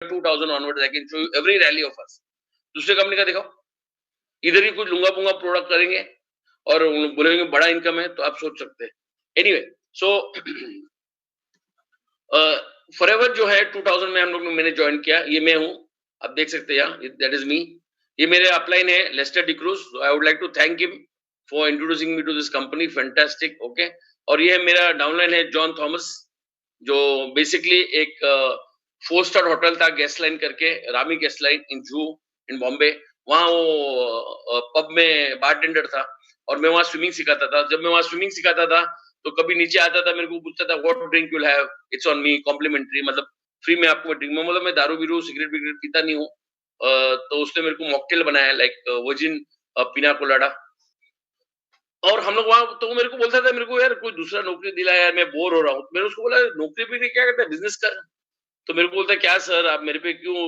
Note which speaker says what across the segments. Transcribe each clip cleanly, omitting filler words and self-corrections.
Speaker 1: 2000 onwards I can show you every rally of us. दूसरे company का दिखाओ, इधर ही कुछ लूंगा पूंगा प्रोडक्ट करेंगे और बोलेंगे बड़ा इनकम है, तो आप सोच सकते हैं। एनीवे, सो फॉरएवर जो है 2000 में हम लोग मैंने ज्वाइन किया, ये मैं हूँ, आप देख सकते हैं यहाँ, दैट इज मी। ये मेरे अपलाइन है Lester D'Cruz, I would like to thank him for introducing me to this company, fantastic, okay. और ये मेरा डाउनलाइन है जॉन थॉमस, जो बेसिकली एक 4 स्टार होटल था गेस्ट लाइन करके, रामी गेस्ट लाइन इन जू इन बॉम्बे। वहाँ वो पब में बारटेंडर था और मैं वहाँ स्विमिंग सिखाता था। जब मैं वहाँ स्विमिंग सिखाता था तो कभी नीचे आता था, मेरे को पूछता था what drink you have, it's on me, complimentary, मतलब फ्री में आपको ड्रिंक में, मतलब मैं दारू बीरू सिगरेट बिगरेट पीता नहीं हूँ। तो उसने मेरे को मॉकटेल बनाया लाइक वर्जिन पिना कोलाडा। और हम लोग वहां, तो वो मेरे को बोलता था, मेरे को यार कोई दूसरा नौकरी दिला यार, मैं बोर हो रहा हूँ। मैंने उसको बोला नौकरी पे क्या करता है, बिजनेस कर। तो मेरे को बोलता है क्या सर आप मेरे पे क्यों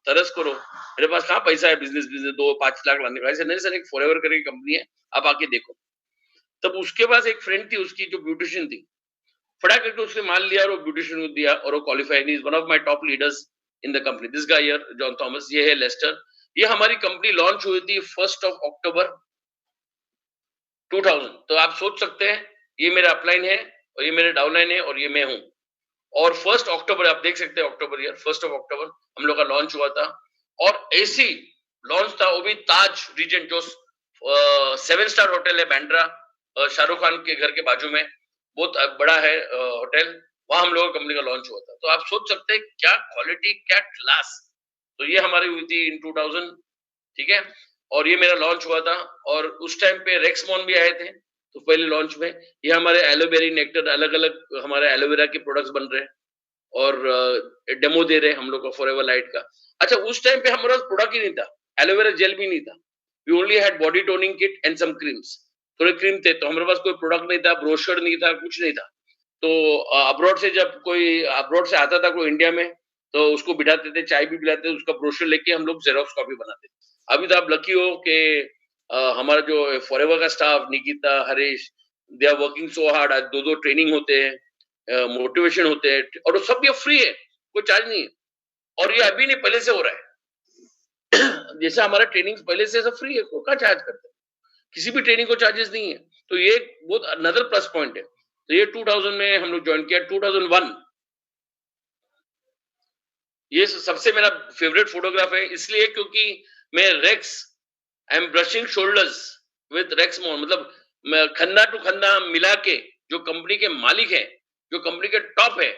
Speaker 1: तरस करो, मेरे पास कहाँ पैसा है बिजनेस बिजनेस 2-5 लाख लाने का। ऐसे नहीं सर, एक फॉरएवर करके कंपनी है, आप आके देखो। तब उसके पास एक फ्रेंड थी उसकी जो ब्यूटिशियन थी, फटा करके उसने मान लिया और वो ब्यूटिशियन को दिया और वो qualified, is one of my top leaders in the company, this guy here John Thomas. ये है लेस्टर। ये हमारी कंपनी लॉन्च हुई थी 1 अक्टूबर 2000। तो आप सोच सकते हैं, ये मेरा अपलाइन है और ये मेरे डाउनलाइन है और ये मैं हूं। और 1 अक्टूबर आप देख सकते हैं, अक्टूबर ईयर 1 अक्टूबर हम लोग का लॉन्च हुआ था। और एसी लॉन्च था, वो भी ताज रीजेंट, जो 7 स्टार होटल है बैंड्रा, शाहरुख खान के घर के बाजू में, बहुत बड़ा है होटल। वहां हम लोग कंपनी का लॉन्च हुआ था। तो आप सोच सकते हैं क्या क्वालिटी, क्या क्लास। तो ये हमारी हुई थी इन 2000, ठीक है। और ये मेरा लॉन्च हुआ था। और उस टाइम पे रेक्समॉन भी आए थे, तो पहले लॉन्च में ये हमारे एलोवेरी नेक्टर, अलग अलग हमारे एलोवेरा के प्रोडक्ट्स बन रहे हैं और डेमो दे रहे हैं हम लोग को फॉरएवर लाइट का। अच्छा, उस टाइम पे हमारे पास प्रोडक्ट ही नहीं था, एलोवेरा जेल भी नहीं था, we only had body toning kit and some creams, थोड़े क्रीम थे। तो हमारे पास कोई प्रोडक्ट नहीं था, ब्रोशर नहीं था, कुछ नहीं था। तो अब्रॉड से जब कोई अब्रॉड से आता था कोई इंडिया में, तो उसको बिठाते थे, चाय भी पिलाते थे, उसका ब्रोशर लेके हम लोग जेरोक्स कॉपी बनाते थे। अभी तो आप लकी हो कि हमारा जो फॉरएवर का staff, Nikita, Harish, they are working so hard. आज 2-2 ट्रेनिंग होते हैं, मोटिवेशन होते हैं, और वो सब ये फ्री है, कोई चार्ज नहीं है। और ये अभी नहीं, पहले से हो रहा है। जैसे हमारा ट्रेनिंग पहले से सब फ्री है, को क्या चार्ज करते हैं, किसी भी ट्रेनिंग को चार्जेस नहीं है। तो ये बहुत अनदर प्लस पॉइंट है। तो ये 2000 में हम लोग ज्वाइन किया। 2001 ये सबसे मेरा फेवरेट फोटोग्राफ है, इसलिए क्योंकि मैं Rex, I am brushing shoulders with Rexmon, मतलब मैं खन्ना टू खन्ना मिला के, जो कंपनी के मालिक है, जो कंपनी के टॉप है,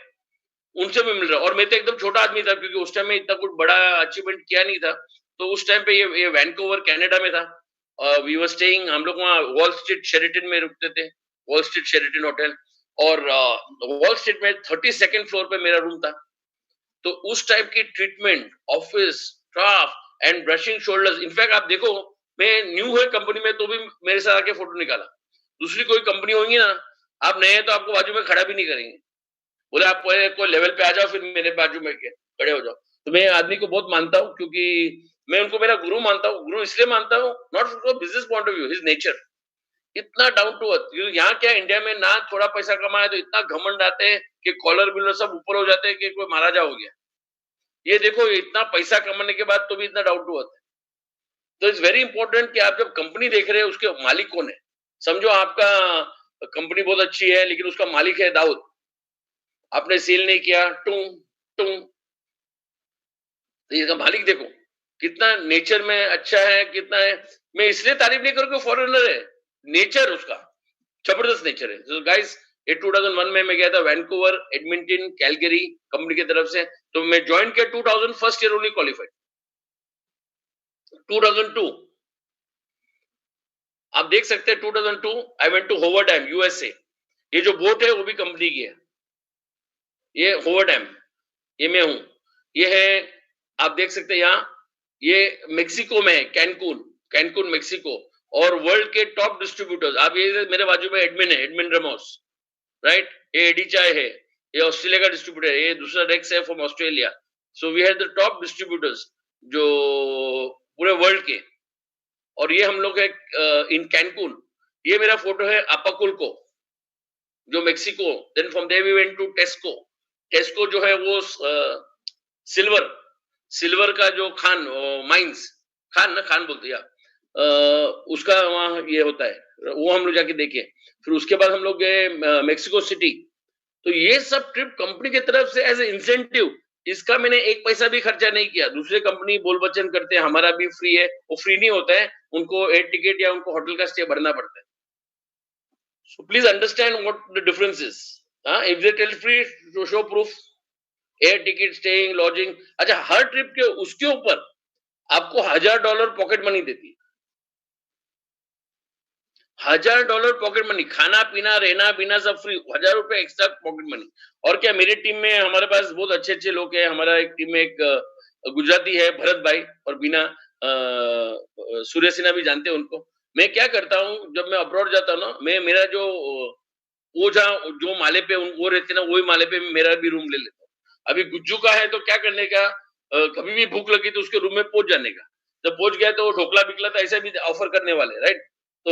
Speaker 1: उनसे मैं मिल रहा हूँ। और मैं तो एकदम छोटा आदमी था, क्योंकि उस टाइम में इतना कुछ बड़ा अचीवमेंट किया नहीं था। तो उस टाइम पे ये वैंकूवर कनाडा में था। वी वर स्टेइंग, हम लोग वहाँ वॉल स्ट्रीट शेरिटन में रुकते थे, वॉल स्ट्रीट शेरिटन होटल। और वॉल स्ट्रीट में 32nd फ्लोर पे मेरा रूम था। तो उस टाइप की treatment, office staff and brushing shoulders, in fact आप देखो, मैं न्यू है कंपनी में तो भी मेरे साथ आके फोटो निकाला। दूसरी कोई कंपनी होगी ना, आप नए हैं तो आपको बाजू में खड़ा भी नहीं करेंगे, बोले आप कोई लेवल पे आ जाओ, फिर मेरे बाजू में के खड़े हो जाओ। तो मैं आदमी को बहुत मानता हूँ, क्योंकि मैं उनको मेरा गुरु मानता हूँ। गुरु इसलिए मानता हूँ, not from business point of view, his nature इतना डाउन टू अर्थ। यहाँ क्या इंडिया में ना थोड़ा पैसा कमाए तो इतना घमंड आते हैं कि कॉलर बिलर सब ऊपर हो जाते हैं कि कोई महाराजा हो गया। ये देखो, इतना पैसा कमाने के बाद तो भी इतना डाउन टू अर्थ है। तो इट्स वेरी इंपॉर्टेंट कि आप जब कंपनी देख रहे हैं, उसके मालिक कौन है। समझो आपका कंपनी बहुत अच्छी है, लेकिन उसका मालिक है दाऊद, आपने सेल नहीं किया, टू टू, तो इसका मालिक देखो कितना नेचर में अच्छा है, कितना है। मैं इसलिए तारीफ नहीं करूँ कि फॉरेनर है, नेचर उसका जबरदस्त नेचर है। तो गाइस, ये 2001 में मैं गया था वैंकूवर, एडमिंटन, कैलगरी कंपनी की तरफ से। तो मैं ज्वाइन किया 2000, फर्स्ट ईयर ओनली क्वालिफाइड। 2002 आप देख सकते हैं, 2002 I went to Hoover Dam, USA. ये जो बोट है वो भी कंपनी की है, ये होवर डैम, ये मैं हूं। ये है, आप देख सकते हैं यहाँ, ये मेक्सिको में है, कैनकून, कैनकून मेक्सिको। और वर्ल्ड के टॉप डिस्ट्रीब्यूटर्स, आप ये मेरे बाजू में एडमिन है, एडमिन रेमोस, राइट। ये एडी चाय है, ये ऑस्ट्रेलिया का डिस्ट्रीब्यूटर है, ये दूसरा रेक्स है from Australia. So we have the top distributors जो पूरे वर्ल्ड के। और ये हम लोग है इन कैनकून। ये मेरा फोटो है अपाकुल्को, जो Mexico. Then from there we went to Tesco. Tesco जो है वो सिल्वर सिल्वर का जो खान माइंस, खान ना, खान बोलते हैं या उसका वहाँ ये होता है, वो हम लोग जाके देखे। फिर उसके बाद हम लोग गए मेक्सिको सिटी। तो ये सब ट्रिप कंपनी की तरफ से एज ए इंसेंटिव, इसका मैंने एक पैसा भी खर्चा नहीं किया। दूसरे कंपनी बोल वचन करते हैं हमारा भी फ्री है, वो फ्री नहीं होता है, उनको एयर टिकट या उनको होटल का स्टे भरना पड़ता है। So please understand what the difference is. If they tell free, show proof, air ticket, staying, lodging. अच्छा, हर ट्रिप के उसके ऊपर आपको $1000 पॉकेट मनी देती है। $1000 पॉकेट मनी, खाना पीना रहना पीना सब फ्री, ₹1000 एक्स्ट्रा पॉकेट मनी। और क्या, मेरी टीम में हमारे पास बहुत अच्छे अच्छे लोग हैं। हमारा एक टीम में एक गुजराती है, भरत भाई, और बीना, सूर्य सिन्हा भी जानते हैं उनको। मैं क्या करता हूँ, जब मैं अब्रॉड जाता हूँ ना, मैं मेरा जो वो जहाँ जो माले पे वो रहते ना, वही माले पे मेरा भी रूम ले लेता हूँ। अभी गुज्जू का है तो क्या करने का, कभी भी भूख लगी तो उसके रूम में पहुंच जाने का। जब पहुंच गया तो वो ढोकला बिकला तो ऐसे भी ऑफर करने वाले, राइट? तो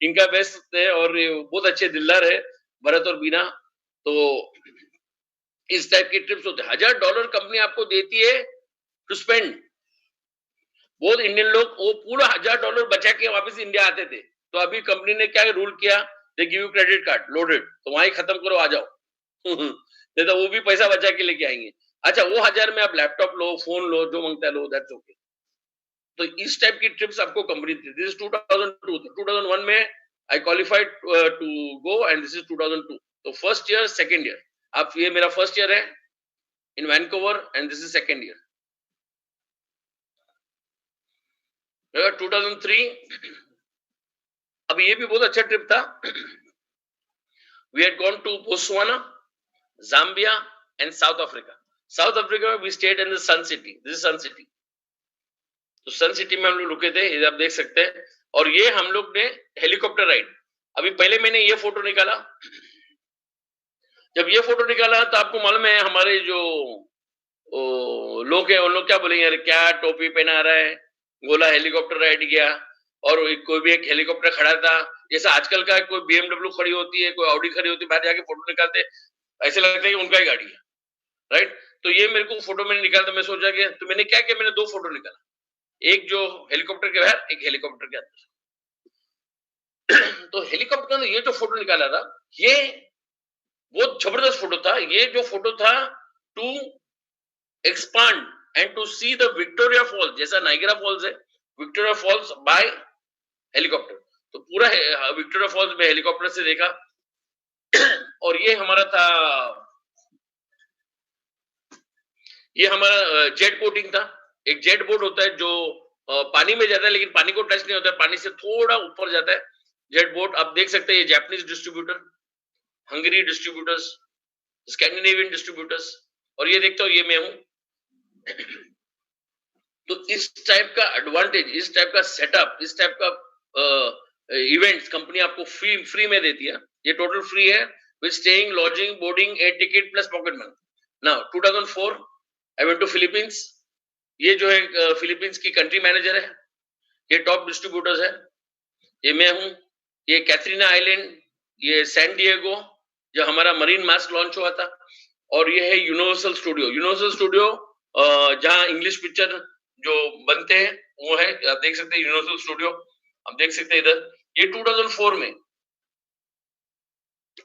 Speaker 1: इनका बेस्ट है, और ये बहुत अच्छे दिलदार है, भरत और बीना। तो इस टाइप की ट्रिप्स होते हैं। $1000 कंपनी आपको देती है टू स्पेंड। बहुत इंडियन लोग वो पूरा $1000 बचा के वापस इंडिया आते थे। तो अभी कंपनी ने क्या रूल किया, they give you credit card loaded, तो वहीं खत्म करो, आ जाओ। नहीं तो वो भी पैसा बचा के लेके आएंगे। अच्छा, वो 1000 में आप लैपटॉप लो, फोन लो, जो मांगता है लो, दैट्स ओके। तो इस टाइप की ट्रिप्स आपको कंपनी देती है। This is 2002। 2001 में I qualified to go, and this is 2002। तो फर्स्ट ईयर, सेकंड ईयर, आप, ये मेरा फर्स्ट ईयर है in Vancouver, and this is second year. 2003, अब ये भी बहुत अच्छा ट्रिप था। We had gone to Botswana, Zambia and South Africa. South Africa we stayed in the Sun City. This is Sun City. तो सन city में हम लोग रुके थे, इधर आप देख सकते हैं। और ये हम लोग ने हेलीकॉप्टर राइड, अभी पहले मैंने ये फोटो निकाला। जब ये फोटो निकाला तो आपको मालूम है हमारे जो लोग हैं, उन लोग क्या बोलेंगे, अरे क्या टोपी पहना रहा है, गोला हेलीकॉप्टर राइड गया। और कोई भी एक हेलीकॉप्टर खड़ा था, जैसा आजकल का कोई BMW खड़ी होती है, कोई ऑडी खड़ी होती है, बाहर जाके फोटो निकालते, ऐसे लगता है कि उनका ही गाड़ी है, राइट? तो ये मेरे को फोटो मैंने निकाला, तो मैं सोचा कि, तो मैंने क्या किया, मैंने 2 फोटो निकाला, एक जो हेलीकॉप्टर के बाहर, एक हेलीकॉप्टर के अंदर। तो हेलीकॉप्टर में ये जो फोटो निकाला था, ये बहुत जबरदस्त फोटो था। ये जो फोटो था to expand and to see the Victoria Falls, जैसा नाइगरा फॉल्स है, विक्टोरिया फॉल्स बाय हेलीकॉप्टर। तो पूरा विक्टोरिया फॉल्स में हेलीकॉप्टर से देखा। और ये हमारा था, ये हमारा जेट बोटिंग था। एक जेट बोट होता है जो पानी में जाता है, लेकिन पानी को टच नहीं होता है, पानी से थोड़ा ऊपर जाता है, जेट बोट। आप देख सकते हैं ये Japanese distributor, Hungary distributors, Scandinavian distributors, और ये देखता हूँ, ये मैं हूं। तो इस टाइप का एडवांटेज, इस टाइप का सेटअप, इस टाइप का इवेंट्स कंपनी आपको फ्री में देती है। ये टोटल फ्री है, with staying, lodging, boarding, air ticket plus pocket money. Now 2004 I went to Philippines. ये जो है फिलीपींस की कंट्री मैनेजर है, ये टॉप डिस्ट्रीब्यूटर्स है, ये मैं हूं। ये कैथरीना आइलैंड, ये सैन डिएगो, जो हमारा मरीन मास्क लॉन्च हुआ था। और ये है यूनिवर्सल स्टूडियो। यूनिवर्सल स्टूडियो जहां इंग्लिश पिक्चर जो बनते हैं वो है, आप देख सकते हैं यूनिवर्सल स्टूडियो, आप देख सकते हैं इधर। ये 2004 में।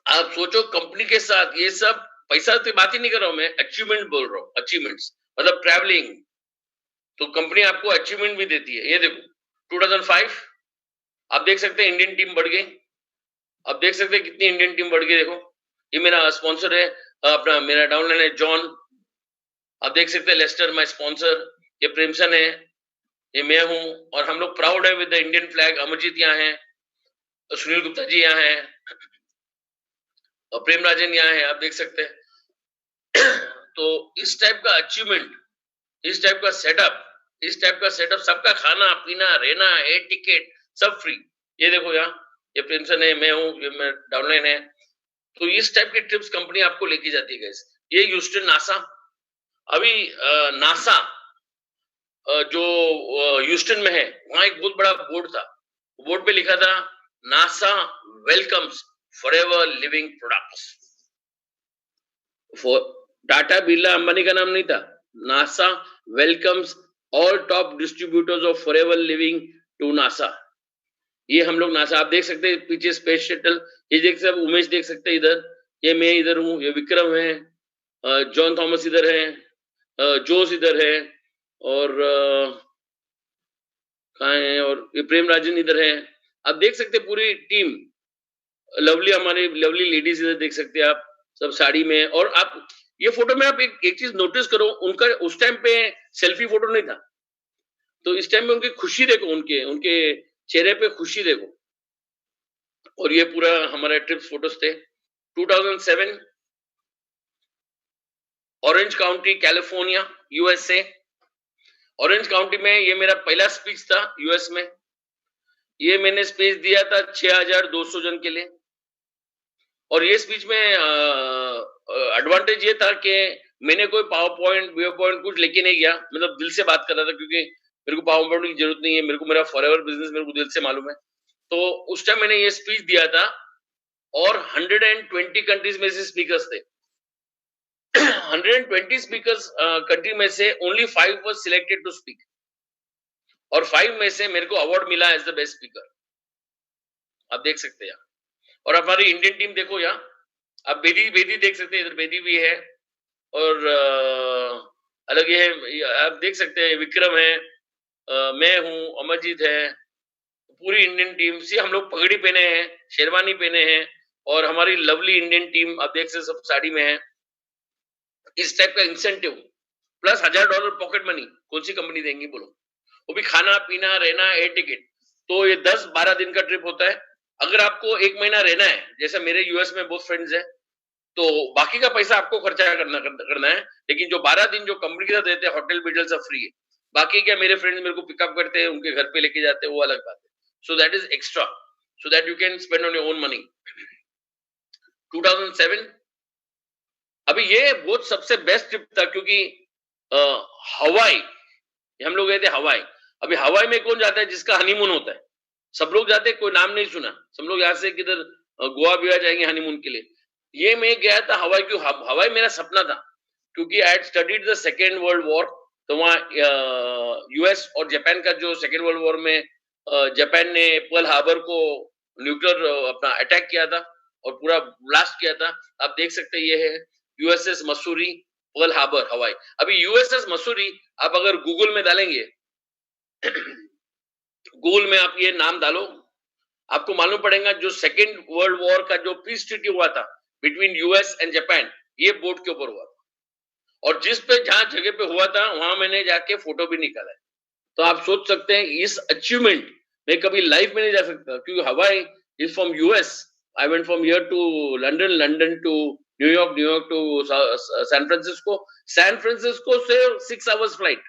Speaker 1: आप सोचो कंपनी के साथ ये सब, पैसा तो बात ही नहीं कर रहा हूं मैं, अचीवमेंट बोल रहा हूँ, अचीवमेंट्स मतलब ट्रैवलिंग। तो कंपनी आपको अचीवमेंट भी देती है। ये देखो 2005, आप देख सकते हैं इंडियन टीम बढ़ गई। आप देख सकते हैं कितनी इंडियन टीम बढ़ गई, देखो। ये मेरा स्पॉन्सर है, अपना मेरा डाउनलाइन है जॉन। आप देख सकते हैं लेस्टर माय स्पॉन्सर, ये प्रेमसन है, ये मैं हूं। और हम लोग प्राउड है with the Indian flag. Amarjeet यहाँ है, सुनील गुप्ता जी यहाँ है, और प्रेम राजन यहाँ है, आप देख सकते हैं। तो इस टाइप का अचीवमेंट, इस टाइप का सेटअप, इस टाइप का सेटअप, सबका खाना पीना रहना, एयर टिकट सब फ्री। ये देखो यहाँ, ये प्रिंसन है, मैं हूँ, ये मैं डाउनलाइन है। तो इस टाइप की ट्रिप्स कंपनी आपको लेके जाती है गाइस। ये ह्यूस्टन नासा, अभी नासा जो ह्यूस्टन में है, वहां एक बहुत बड़ा बोर्ड था, बोर्ड पे लिखा था NASA welcomes forever living products. Tata Birla Ambani का नाम नहीं था, NASA welcomes all top distributors of forever living to NASA. ये हम लोग नासा, आप देख सकते हैं पीछे स्पेस शटल, ये देख सकते उमेश देख सकते हैं इधर, ये मैं इधर हूँ, ये विक्रम है, जॉन थॉमस इधर है, जोस इधर है, और कहाँ है, और ये प्रेम राजन इधर है। आप देख सकते हैं पूरी टीम, लवली, हमारे लवली लेडीज इधर देख सकते हैं आप, सब साड़ी में। और आप ये फोटो में आप एक चीज नोटिस करो, उनका उस टाइम पे सेल्फी फोटो नहीं था, तो इस टाइम में उनकी खुशी देखो, उनके उनके चेहरे पे खुशी देखो। और ये पूरा हमारा ट्रिप्स फोटोज थे। 2007 orange county California USA. Orange county में ये मेरा पहला स्पीच था यूएस में। ये मैंने स्पीच दिया था 6200 जन के लिए। और ये स्पीच में एडवांटेज ये था कि मैंने कोई पावर पॉइंट कुछ लेके नहीं गया, मतलब दिल से बात कर रहा था, क्योंकि मेरे को पावर पॉइंट की जरूरत नहीं है, मेरे को मेरा फॉरएवर बिजनेस मेरे को दिल से मालूम है। तो उस टाइम मैंने ये स्पीच दिया था, और 120 कंट्रीज में से स्पीकर्स थे। 120 स्पीकर्स कंट्री में से only 5 was selected to speak, और 5 में से मेरे को अवार्ड मिला एज द बेस्ट स्पीकर। आप देख सकते हैं। और हमारी इंडियन टीम देखो यहाँ, आप बेदी बेदी देख सकते हैं, इधर बेदी भी है, और अलग ये है, आप देख सकते हैं विक्रम है, मैं हूँ, अमरजीत है, पूरी इंडियन टीम से हम लोग पगड़ी पहने हैं, शेरवानी पहने हैं, और हमारी लवली इंडियन टीम आप देख सकते सब साड़ी में है। इस टाइप का इंसेंटिव प्लस $1000 पॉकेट मनी कौन सी कंपनी देंगी बोलो, वो भी खाना पीना रहना एयर टिकट। तो ये 10-12 दिन का ट्रिप होता है। अगर आपको 1 महीना रहना है, जैसे मेरे यूएस में बहुत फ्रेंड्स हैं, तो बाकी का पैसा आपको खर्चा करना है, लेकिन जो 12 दिन जो कंपनी के साथ रहते हैं, होटल बिटल सब फ्री है। बाकी क्या, मेरे फ्रेंड्स मेरे को पिकअप करते हैं, उनके घर पे लेके जाते हैं, वो अलग बात है। So that is extra, so that you can spend on your own money. 2007 अभी ये बहुत सबसे बेस्ट ट्रिप था, क्योंकि हवाई, हम लोग गए थे हवाई। अभी हवाई में कौन जाता है जिसका हनीमून होता है? सब लोग जाते हैं, कोई नाम नहीं सुना, सब लोग यहाँ से किधर गोवा बिवा जाएंगे हनीमून के लिए। ये मैं गया था हवाई, क्यों? हवाई मेरा सपना था, क्योंकि I had studied the second world war. तो वहाँ यूएस और जापान का जो सेकेंड वर्ल्ड वॉर में जापान ने पर्ल हार्बर को न्यूक्लियर अपना अटैक किया था और पूरा ब्लास्ट किया था। आप देख सकते हैं, ये है यूएसएस मसूरी, पर्ल हार्बर, हवाई। अभी यूएसएस मसूरी आप अगर गूगल में डालेंगे, गूगल में आप ये नाम डालो, आपको मालूम पड़ेगा जो सेकेंड वर्ल्ड वॉर का जो पीस ट्रीटी हुआ था बिटवीन यूएस एंड जापान, ये बोट के ऊपर हुआ था। और जिस पे जहां जगह पे हुआ था वहां मैंने जाके फोटो भी निकाला है। तो आप सोच सकते हैं इस अचीवमेंट मैं कभी लाइफ में नहीं जा सकता, क्योंकि हवाई is from US. I went from here to London, London to New York, New York to San Francisco, San Francisco से 6 आवर्स फ्लाइट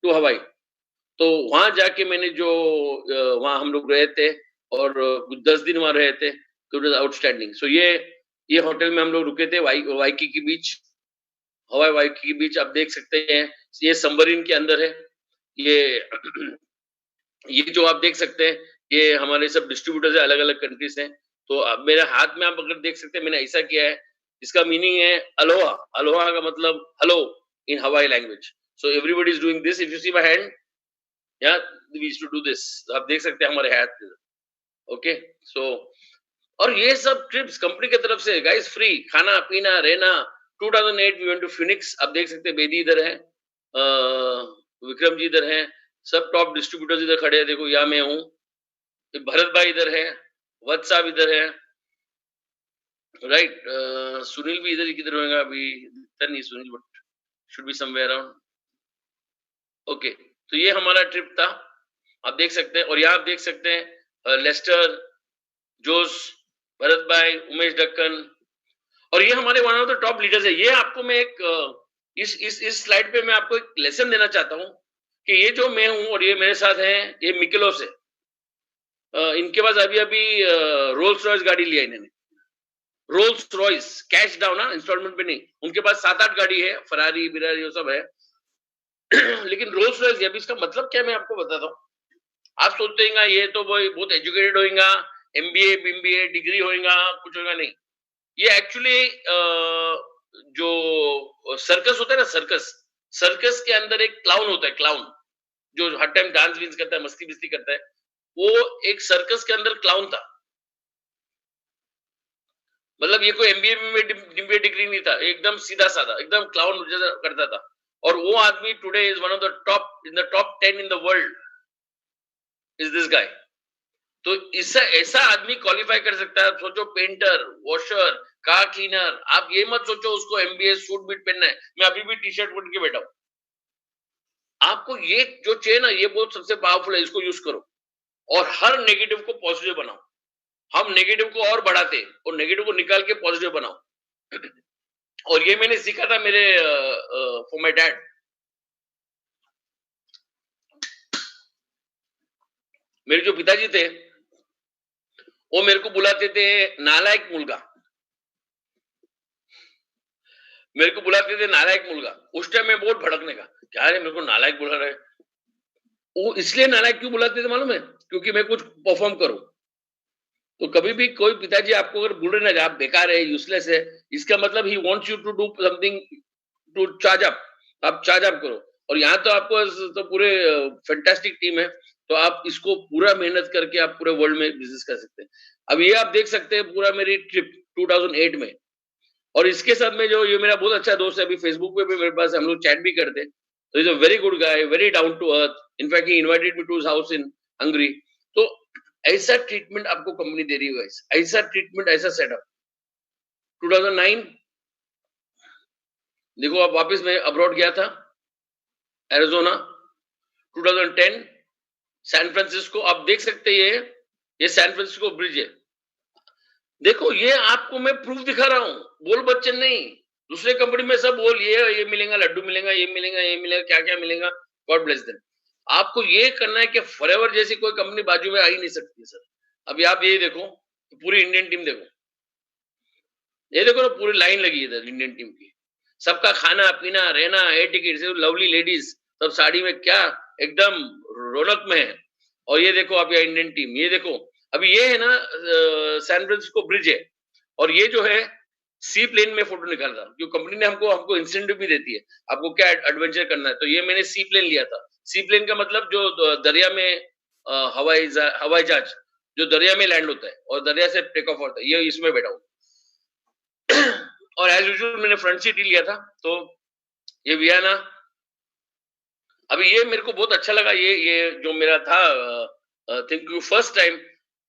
Speaker 1: टू हवाई। तो वहां जाके मैंने जो वहां हम लोग रहे थे, और कुछ 10 दिन वहां रहे थे, तो इट वाज आउटस्टैंडिंग। सो ये होटल में हम लोग रुके थे, वाइकी बीच, हवाई वाइकी बीच। आप देख सकते हैं ये सबमरीन के अंदर है। ये ये जो आप देख सकते हैं, ये हमारे सब डिस्ट्रीब्यूटर्स है, अलग अलग कंट्रीज हैं। तो अब मेरे हाथ में आप अगर देख सकते हैं, मैंने ऐसा किया है, इसका मीनिंग है अलोहा। अलोहा का मतलब hello in Hawaii language. So everybody is doing this. If you see my hand, या we used to do this. आप देख सकते हैं हमारे हाथ। ओके, सो और ये सब ट्रिप्स कंपनी की तरफ से गाइस, फ्री खाना पीना रहना। 2008 वी वेंट टू फिनिक्स। आप देख सकते हैं बेदी इधर है, विक्रम जी इधर हैं, सब टॉप डिस्ट्रीब्यूटर्स इधर खड़े हैं। देखो यहाँ मैं हूँ, भरत भाई इधर है, वत्स साहब इधर है, राइट। सुनील भी इधर किधर होगा अभी, दिखता नहीं Sunil, but should be somewhere around. Okay, तो ये हमारा ट्रिप था, आप देख सकते हैं। और यहाँ आप देख सकते हैं लेस्टर, जोस, भरत भाई, उमेश ढक्कन, और ये हमारे one of the top leaders है। ये आपको मैं एक इस स्लाइड पे मैं आपको एक लेसन देना चाहता हूँ कि ये जो मैं हूँ और ये मेरे साथ हैं, ये मिकेलोस है। इनके पास अभी अभी रोल्स रॉयस गाड़ी लिया इन्होंने, रोल्स रॉयस, कैश डाउन ना, इंस्टॉलमेंट पे नहीं। उनके पास 7-8 गाड़ी है, फरारी बिरारी ये सब है। लेकिन रोल्स रॉयस, अभी इसका मतलब क्या मैं आपको बताता हूँ। आप सोचते हैं ये तो बहुत एजुकेटेड होगा, एमबीए बीमबीए डिग्री होगा, कुछ होगा, नहीं। ये एक्चुअली जो सर्कस होता है ना, सर्कस सर्कस के अंदर एक क्लाउन होता है, क्लाउन जो हर टाइम डांस विंस करता है, मस्ती बिस्ती करता है, वो एक सर्कस के अंदर क्लाउन था। मतलब ये कोई एमबीए में एमबीए डिग्री नहीं था, एकदम सीधा साधा, एकदम क्लाउन जैसा करता था। और वो आदमी today is one of the top 10 in the world is this guy. तो इससे ऐसा आदमी क्वालिफाई कर सकता है। सोचो, पेंटर, वॉशर, कार क्लीनर, आप ये मत सोचो उसको एमबीए सूट बीट पहनना है। मैं अभी भी टी शर्ट पहन के बैठा हूं। आपको ये जो चाहिए ना, ये बहुत सबसे पावरफुल है, इसको यूज करो और हर नेगेटिव को पॉजिटिव बनाओ। हम नेगेटिव को और बढ़ाते और नेगेटिव को निकाल के पॉजिटिव बनाओ। और ये मैंने सीखा था मेरे फॉर माय डैड। मेरे जो पिताजी थे वो मेरे को बुलाते थे नालायक मुलगा। मेरे को बुलाते थे नालायक मुलगा। उस टाइम में बहुत भड़कने का, क्या है मेरे को नालायक बुला रहे। वो इसलिए नालायक क्यों बुलाते थे मालूम है? क्योंकि मैं कुछ परफॉर्म करूं। तो कभी भी कोई पिताजी आपको अगर बोल रहे ना आप बेकार है, यूजलेस है, इसका मतलब he wants you to do something to charge up. आप चार्ज अप करो। और यहाँ तो आपको तो पूरे फैंटास्टिक टीम है, तो आप इसको पूरा मेहनत करके आप पूरे वर्ल्ड में बिजनेस कर सकते हैं। अब ये आप देख सकते हैं पूरा मेरी ट्रिप 2008 में। और इसके साथ में जो ये मेरा बहुत अच्छा दोस्त है, अभी फेसबुक पे भी मेरे पास हम लोग चैट भी करते हैं। तो is a very good guy, very down to earth. In fact he invited me to his house in Hungary. तो ऐसा ट्रीटमेंट आपको कंपनी दे रही है, ऐसा ट्रीटमेंट, ऐसा सेटअप। 2009 देखो, अब वापस मैं अब्रॉड गया था, एरिजोना। 2010 San Francisco. आप देख सकते हैं ये सैन फ्रांसिस्को ब्रिज है। देखो, ये आपको मैं प्रूफ दिखा रहा हूं, बोल बच्चन नहीं। दूसरे कंपनी में सब बोल ये मिलेगा, लड्डू मिलेगा, ये मिलेगा, ये मिलेगा, क्या क्या मिलेगा। God bless them. आपको ये करना है कि फॉरएवर जैसी कोई कंपनी बाजू में आ ही नहीं सकती सर। अभी आप ये देखो, पूरी इंडियन टीम देखो, ये देखो ना, पूरी लाइन लगी है इधर इंडियन टीम की। सबका खाना पीना रहना, एयर टिकट, लवली लेडीज सब साड़ी में, क्या एकदम रौनक में है। और ये देखो आप, ये इंडियन टीम, ये देखो। अभी ये है ना सैन फ्रांसिस्को ब्रिज है, और ये जो है सी प्लेन में फोटो निकाल रहा, जो कंपनी ने हमको हमको इंसेंटिव भी देती है, आपको क्या एडवेंचर करना है। तो ये मैंने सी प्लेन लिया था। सी प्लेन का मतलब जो दरिया में हवाई जहाज जो दरिया में लैंड होता है और दरिया से टेक ऑफ होता है, ये इसमें बैठा हूँ। और एज यूजुअल मैंने फ्रंट सीट ही लिया था। तो ये वियना। अभी ये मेरे को बहुत अच्छा लगा, ये जो मेरा था थिंक यू फर्स्ट टाइम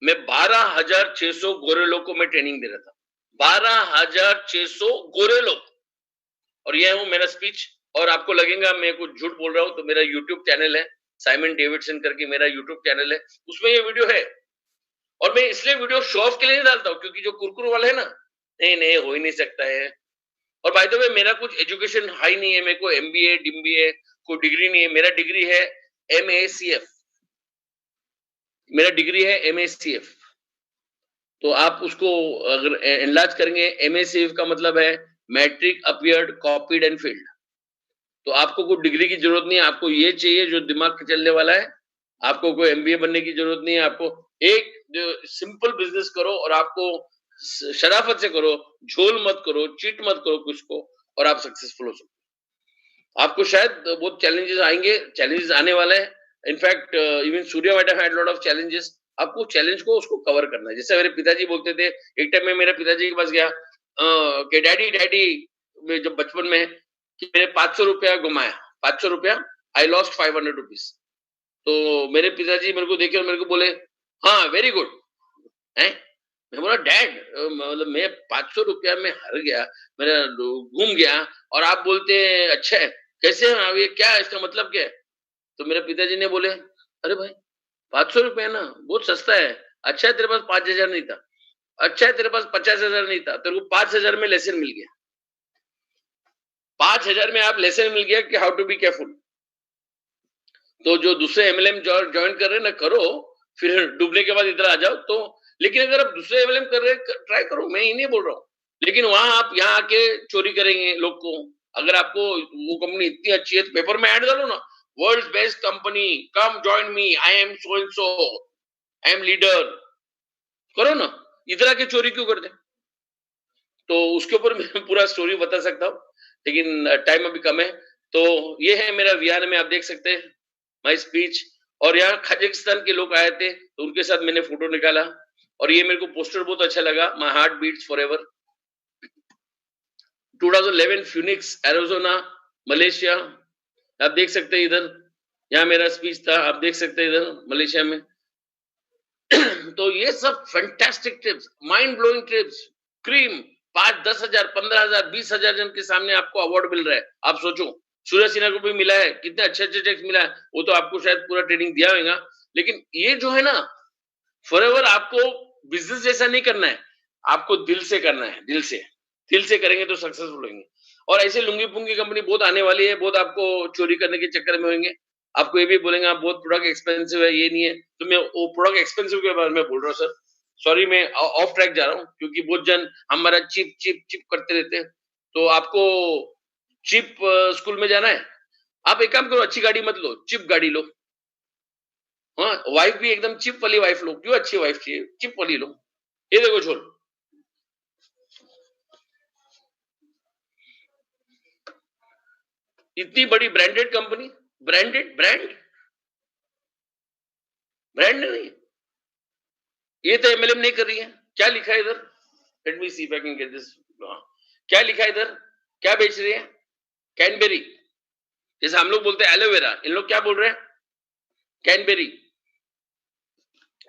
Speaker 1: मैं 12,600 गोरे लोग को मैं ट्रेनिंग दे रहा था। 12,600 गोरे लोग। और ये हूँ मेरा स्पीच। और आपको लगेगा मैं कुछ झूठ बोल रहा हूँ, तो मेरा यूट्यूब चैनल है, साइमन डेविडसन करके मेरा यूट्यूब चैनल है, उसमें ये वीडियो है। और मैं इसलिए वीडियो शो ऑफ के लिए नहीं डालता हूँ, क्योंकि जो कुरकुर वाले है ना, नहीं नहीं हो ही नहीं सकता है। और बाय द वे मेरा कुछ एजुकेशन हाई नहीं है, मेरे को एमबीए डिम्बीए कोई डिग्री नहीं है। मेरा डिग्री है एमएसीएफ। मेरा डिग्री है एमएसीएफ। तो आप उसको अगर एनलार्ज करेंगे, एमएसीएफ का मतलब है matric appeared copied and failed. तो आपको कोई डिग्री की जरूरत नहीं है, आपको ये चाहिए जो दिमाग चलने वाला है। आपको कोई एमबीए बनने की जरूरत नहीं है। आपको एक जो सिंपल बिजनेस करो, और आपको शराफत से करो, झोल मत करो, चीट मत करो कुछ को, और आप सक्सेसफुल हो सकते हो। आपको शायद बहुत चैलेंजेस आएंगे, चैलेंजेस आने वाले हैं। In fact even Surya might have had lot of challenges. आपको चैलेंज को उसको कवर करना है। जैसे मेरे पिताजी बोलते थे, एक टाइम में मेरे पिताजी के पास गया कि डैडी डैडी, मैं जब बचपन में, कि मैंने 500 रुपया घुमाया, 500 रुपया, आई लॉस्ट 500 रुपीज। तो मेरे पिताजी मेरे को देखे और मेरे को बोले, हाँ वेरी गुड है। मैं बोला डैड, मतलब मैं 500 रुपया में हार गया, मेरा घूम गया, और आप बोलते हैं अच्छा है, कैसे है ये, क्या है इसका मतलब, क्या है? तो मेरे पिताजी ने बोले, अरे भाई 500 रुपया ना बहुत सस्ता है। अच्छा है तेरे पास 5,000 नहीं था, अच्छा है तेरे पास 50,000 नहीं था, तेरे को 5,000 में लेसन मिल गया। 5,000 में आप लेसन मिल गया कि हाउ टू बी केयरफुल। तो जो दूसरे एमएलएम ज्वाइन कर रहे हैं ना, करो, फिर डूबने के बाद इधर आ जाओ। तो लेकिन अगर आप दूसरे एमएलएम कर रहे हैं, ट्राई करो, मैं ये नहीं बोल रहा हूँ। लेकिन वहां आप यहाँ आके चोरी करेंगे लोग को। अगर आपको वो कंपनी इतनी अच्छी है, तो पेपर में ऐड डालो ना, world best company, come join me, I am so and so, I am leader, करो ना। इधर आके चोरी क्यों करते? तो उसके ऊपर मैं पूरा स्टोरी बता सकता हूँ, लेकिन टाइम अभी कम है। तो ये है मेरा विहार में, आप देख सकते हैं माय स्पीच। और यहाँ कजाकिस्तान के लोग आए थे, तो उनके साथ मैंने फोटो निकाला, और ये मेरे को पोस्टर बहुत अच्छा लगा, my heart beats forever. 2011 Phoenix Arizona Malaysia, आप देख सकते हैं इधर, यहाँ मेरा स्पीच था, आप देख सकते हैं इधर मलेशिया में। तो ये सब fantastic trips, mind blowing trips, cream, 5-10 हजार, 15 हजार, 20 हजार जन के सामने आपको अवार्ड मिल रहा है। आप सोचो, सूर्य सिन्हा को भी मिला है, कितने अच्छे अच्छे टेक्स्ट मिला है, वो तो आपको शायद पूरा ट्रेनिंग दिया होगा। लेकिन ये जो है ना, फॉरएवर आपको बिजनेस जैसा नहीं करना है, आपको दिल से करना है, दिल से। दिल से करेंगे तो सक्सेसफुल होंगे। और ऐसे लुंगी पुंगी कंपनी बहुत आने वाली है, बहुत आपको चोरी करने के चक्कर में होंगे। आपको ये भी बोलेंगे आप बहुत प्रोडक्ट एक्सपेंसिव है, ये नहीं है। तो मैं वो प्रोडक्ट एक्सपेंसिव के बारे में बोल रहा हूँ सर। सॉरी, मैं ऑफ ट्रैक जा रहा हूँ, क्योंकि बहुत जन हमारा चिप चिप चिप करते रहते हैं। तो आपको चिप स्कूल में जाना है, आप एक काम करो, अच्छी गाड़ी मत लो, चिप गाड़ी लो। हाँ, वाइफ भी एकदम चिप वाली वाइफ लो। क्यों अच्छी वाइफ चाहिए, चिप वाली लो। ये देखो छोड़, इतनी बड़ी branded company, branded brand, brand नहीं, ये तो एमएलएम नहीं कर रही है। क्या लिखा है इधर? Let me see if I can get this. क्या लिखा है इधर? क्या बेच रही है? कैनबेरी। जैसे हम लोग बोलते हैं एलोवेरा, इन लोग क्या बोल रहे हैं? कैनबेरी।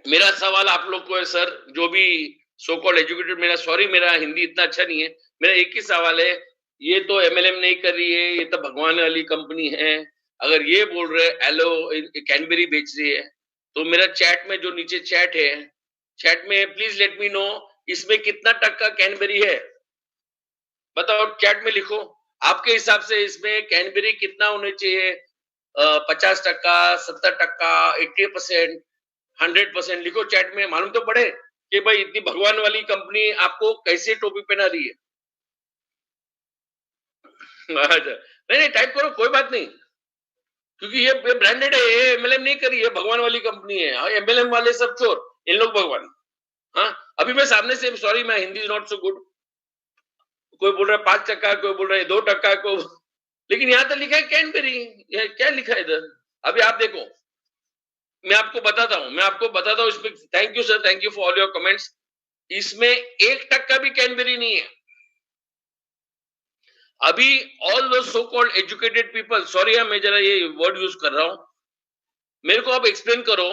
Speaker 1: मेरा सवाल आप लोग को है सर, जो भी सो कॉल्ड एजुकेटेड, मेरा सॉरी मेरा हिंदी इतना अच्छा नहीं है, मेरा एक ही सवाल है, ये तो एमएलएम नहीं कर रही है, ये तो भगवान वाली कंपनी है। अगर ये बोल रहे एलो कैनबेरी बेच रही है, तो मेरा चैट में जो नीचे चैट है, चैट में प्लीज लेट मी नो, इसमें कितना टक्का कैनबेरी है? बताओ, चैट में लिखो। आपके हिसाब से इसमें कैनबेरी कितना होने चाहिए? 50%, 70%, 80%, 100% लिखो चैट में, मालूम तो पड़े कि भाई इतनी भगवान वाली कंपनी आपको कैसे टोपी पहना रही है। अच्छा, नहीं नहीं, टाइप करो, कोई बात नहीं, क्योंकि ये ब्रांडेड है, ये एमएलएम नहीं करी है, भगवान वाली कंपनी है। एमएलएम वाले सब चोर, इन लोग भगवान। हाँ, अभी मैं सामने से, सॉरी मैं Hindi is not so good, कोई बोल रहा है 5%, कोई बोल रहा है 2%, को, लेकिन यहाँ तो लिखा है कैनबेरी। क्या लिखा है इधर? अभी आप देखो, मैं आपको बताता हूँ, मैं आपको बताता हूँ इसमें। Thank you sir, thank you for all your comments. इसमें 1% भी कैनबेरी नहीं है। अभी ऑल दो so called educated people, sorry मैं जरा ये वर्ड यूज कर रहा हूं, मेरे को आप एक्सप्लेन करो,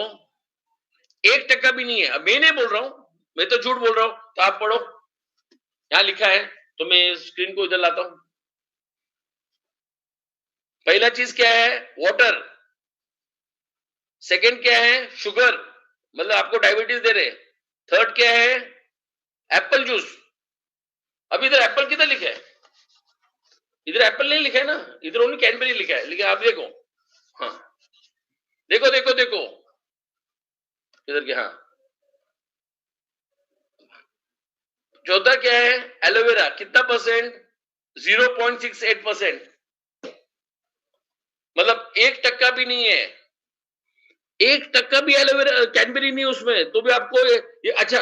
Speaker 1: 1% भी नहीं है। अब मैं नहीं बोल रहा हूं, मैं तो झूठ बोल रहा हूं, तो आप पढ़ो, यहां लिखा है, तो मैं स्क्रीन को इधर लाता हूं। पहला चीज क्या है? वाटर। सेकंड क्या है? शुगर, मतलब आपको डायबिटीज दे रहे। थर्ड क्या है? Apple juice. अब इधर एप्पल किधर लिखा है? इधर एप्पल नहीं लिखा है ना, इधर ओनली कैडबरी लिखा है। लेकिन आप देखो, हाँ देखो देखो देखो, इधर के, हाँ चौथा क्या है? एलोवेरा, कितना परसेंट? 0.68%, मतलब 1% भी नहीं है। 1% भी एलोवेरा कैडबरी नहीं उसमें, तो भी आपको ये अच्छा,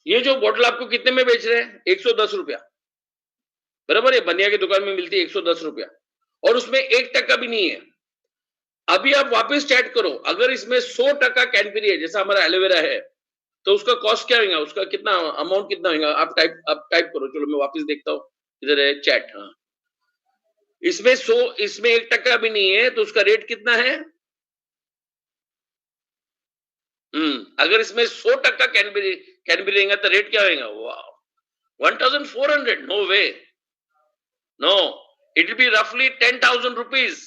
Speaker 1: ये जो बोतल आपको कितने में बेच रहे हैं? 110 रुपया, बराबर है, बनिया की दुकान में मिलती है 110 रुपया, और उसमें 1% भी नहीं है। अभी आप वापस चैट करो, अगर इसमें 100% कैडबरी है, जैसा हमारा एलोवेरा है, तो उसका कॉस्ट क्या होगा? उसका कितना अमाउंट कितना होगा? आप टाइप करो, चलो मैं वापस देखता हूँ, इधर है चैट। हाँ, इसमें 100, इसमें 1% भी नहीं है, तो उसका रेट कितना है? अगर इसमें 100% कैनबेरी कैनबेरी रहेगा, तो रेट क्या होगा? वाह, 1400, no way, no, it will be रफली 10,000 रुपीज,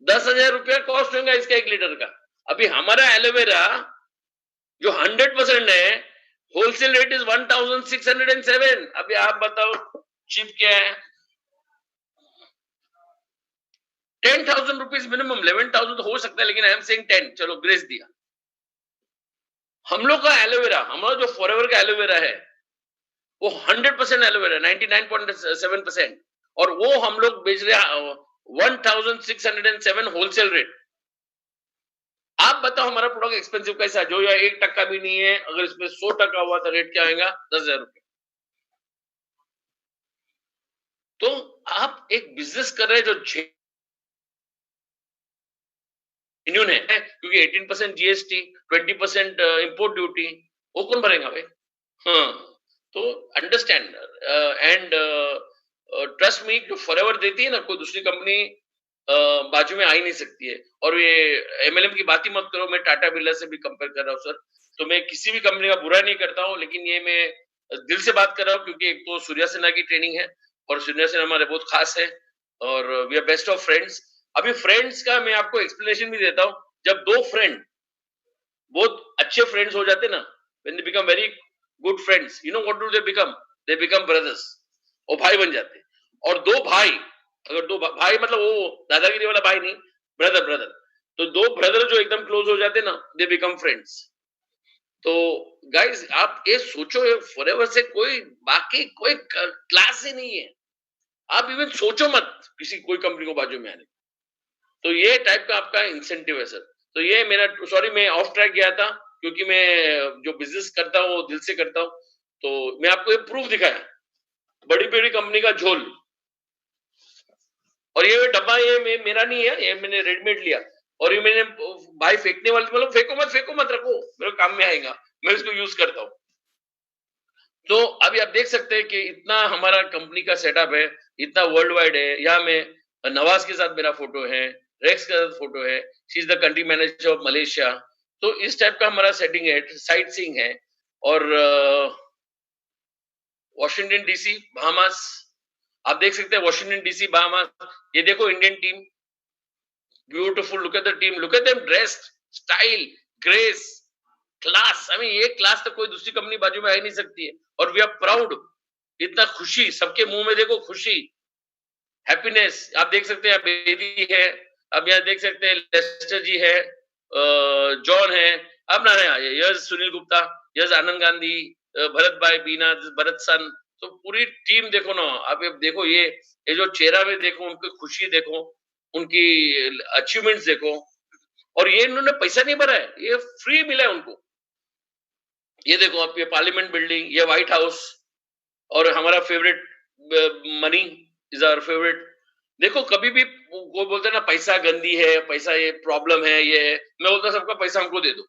Speaker 1: 10,000 रुपया कॉस्ट होगा इसका 1 लीटर का। अभी हमारा एलोवेरा जो 100% है, होलसेल रेट इज 1,607। अभी आप बताओ चिप क्या है? 10,000 रुपीज मिनिमम, 11,000 तो हो सकता है, लेकिन आई एम सेइंग 10, चलो ग्रेस दिया। हम लोग का एलोवेरा, हमारा जो फॉरएवर का एलोवेरा है, वो 100% एलोवेरा, 99.7%, और वो हम लोग बेच रहे हैं 1,607 होलसेल रेट। आप बताओ हमारा प्रोडक्ट एक्सपेंसिव कैसा है, जो या 1% भी नहीं है? अगर इसमें 100% हुआ तो रेट क्या आएगा? 10,000 रुपए। तो आप एक बिजनेस कर रहे हैं जो जेन्युइन है, क्योंकि 18% जीएसटी, 20% इंपोर्ट ड्यूटी, वो कौन भरेगा भाई? हाँ, तो अंडरस्टैंड एंड ट्रस्ट मी, जो फॉरएवर देती है ना, कोई दूसरी कंपनी बाजू में आ ही नहीं सकती है। और ये एमएलएम की बात ही मत करो, मैं टाटा बिरला से भी कंपेयर कर रहा हूँ सर। तो मैं किसी भी कंपनी का बुरा नहीं करता हूँ, लेकिन ये मैं दिल से बात कर रहा हूँ, क्योंकि एक तो सूर्या सिन्हा की ट्रेनिंग है और सूर्या सिन्हा हमारे बहुत खास है और we are best of friends. अभी फ्रेंड्स का मैं आपको एक्सप्लेनेशन भी देता हूँ। जब दो फ्रेंड बहुत अच्छे फ्रेंड्स हो जाते ना, when they become very good friends, you know what do they become brothers, वो भाई बन जाते। और दो भाई, अगर दो भाई मतलब वो दादागिरी वाला भाई नहीं, ब्रदर ब्रदर, तो दो ब्रदर जो एकदम क्लोज हो जाते ना, दे बिकम फ्रेंड्स। तो गाइस आप ये सोचो, ये फॉरएवर से कोई बाकी कोई क्लास ही नहीं है। आप इवन सोचो मत किसी कोई कंपनी को बाजू में आने। तो ये टाइप का आपका इंसेंटिव है सर। तो ये मेरा, सॉरी मैं ऑफ ट्रैक गया था, क्योंकि मैं जो बिजनेस करता हूँ वो दिल से करता हूँ। तो मैं आपको ये प्रूफ दिखाया, बड़ी बड़ी कंपनी का झोल। और ये डब्बा ये मेरा नहीं है, ये मैंने रेडीमेड लिया। और ये मैंने भाई फेंकने वाले, मतलब फेंको मत रखो, मेरे काम में आएगा, मैं इसको यूज करता हूँ। तो अभी आप देख सकते हैं कि इतना हमारा कंपनी का सेटअप है, इतना वर्ल्ड वाइड है। यहाँ में नवाज के साथ मेरा फोटो है, रेक्स के साथ फोटो है, she is the country manager of Malaysia. तो इस टाइप का हमारा सेटिंग है, साइट सीइंग है। और वॉशिंगटन डीसी, बहामास, आप देख सकते हैं वॉशिंगटन डीसी, बहामास। ये देखो Indian team, beautiful, look at the team, look at them dressed, style, grace, class. I mean ये क्लास तो कोई दूसरी कंपनी बाजू में आ ही नहीं सकती है। और वी आर प्राउड, इतना खुशी सबके मुंह में, देखो खुशी, हैप्पीनेस। आप देख सकते हैं बेदी है, अब यहाँ देख सकते हैं लेस्टर जी है, जॉन है, अब ना यस सुनील गुप्ता, यस आनंद गांधी, भरत भाई, बीना, भरत सन। तो पूरी टीम देखो ना, आप ये देखो, ये जो चेहरा में देखो, उनकी खुशी देखो, उनकी अचीवमेंट्स देखो। और ये इन्होंने पैसा नहीं भरा है, ये फ्री मिला है उनको। ये देखो आप, ये पार्लियामेंट बिल्डिंग, ये व्हाइट हाउस, और हमारा favourite money is our favourite. देखो कभी भी वो बोलते हैं ना पैसा गंदी है, पैसा ये प्रॉब्लम है, ये है। मैं बोलता सबका पैसा हमको दे दो।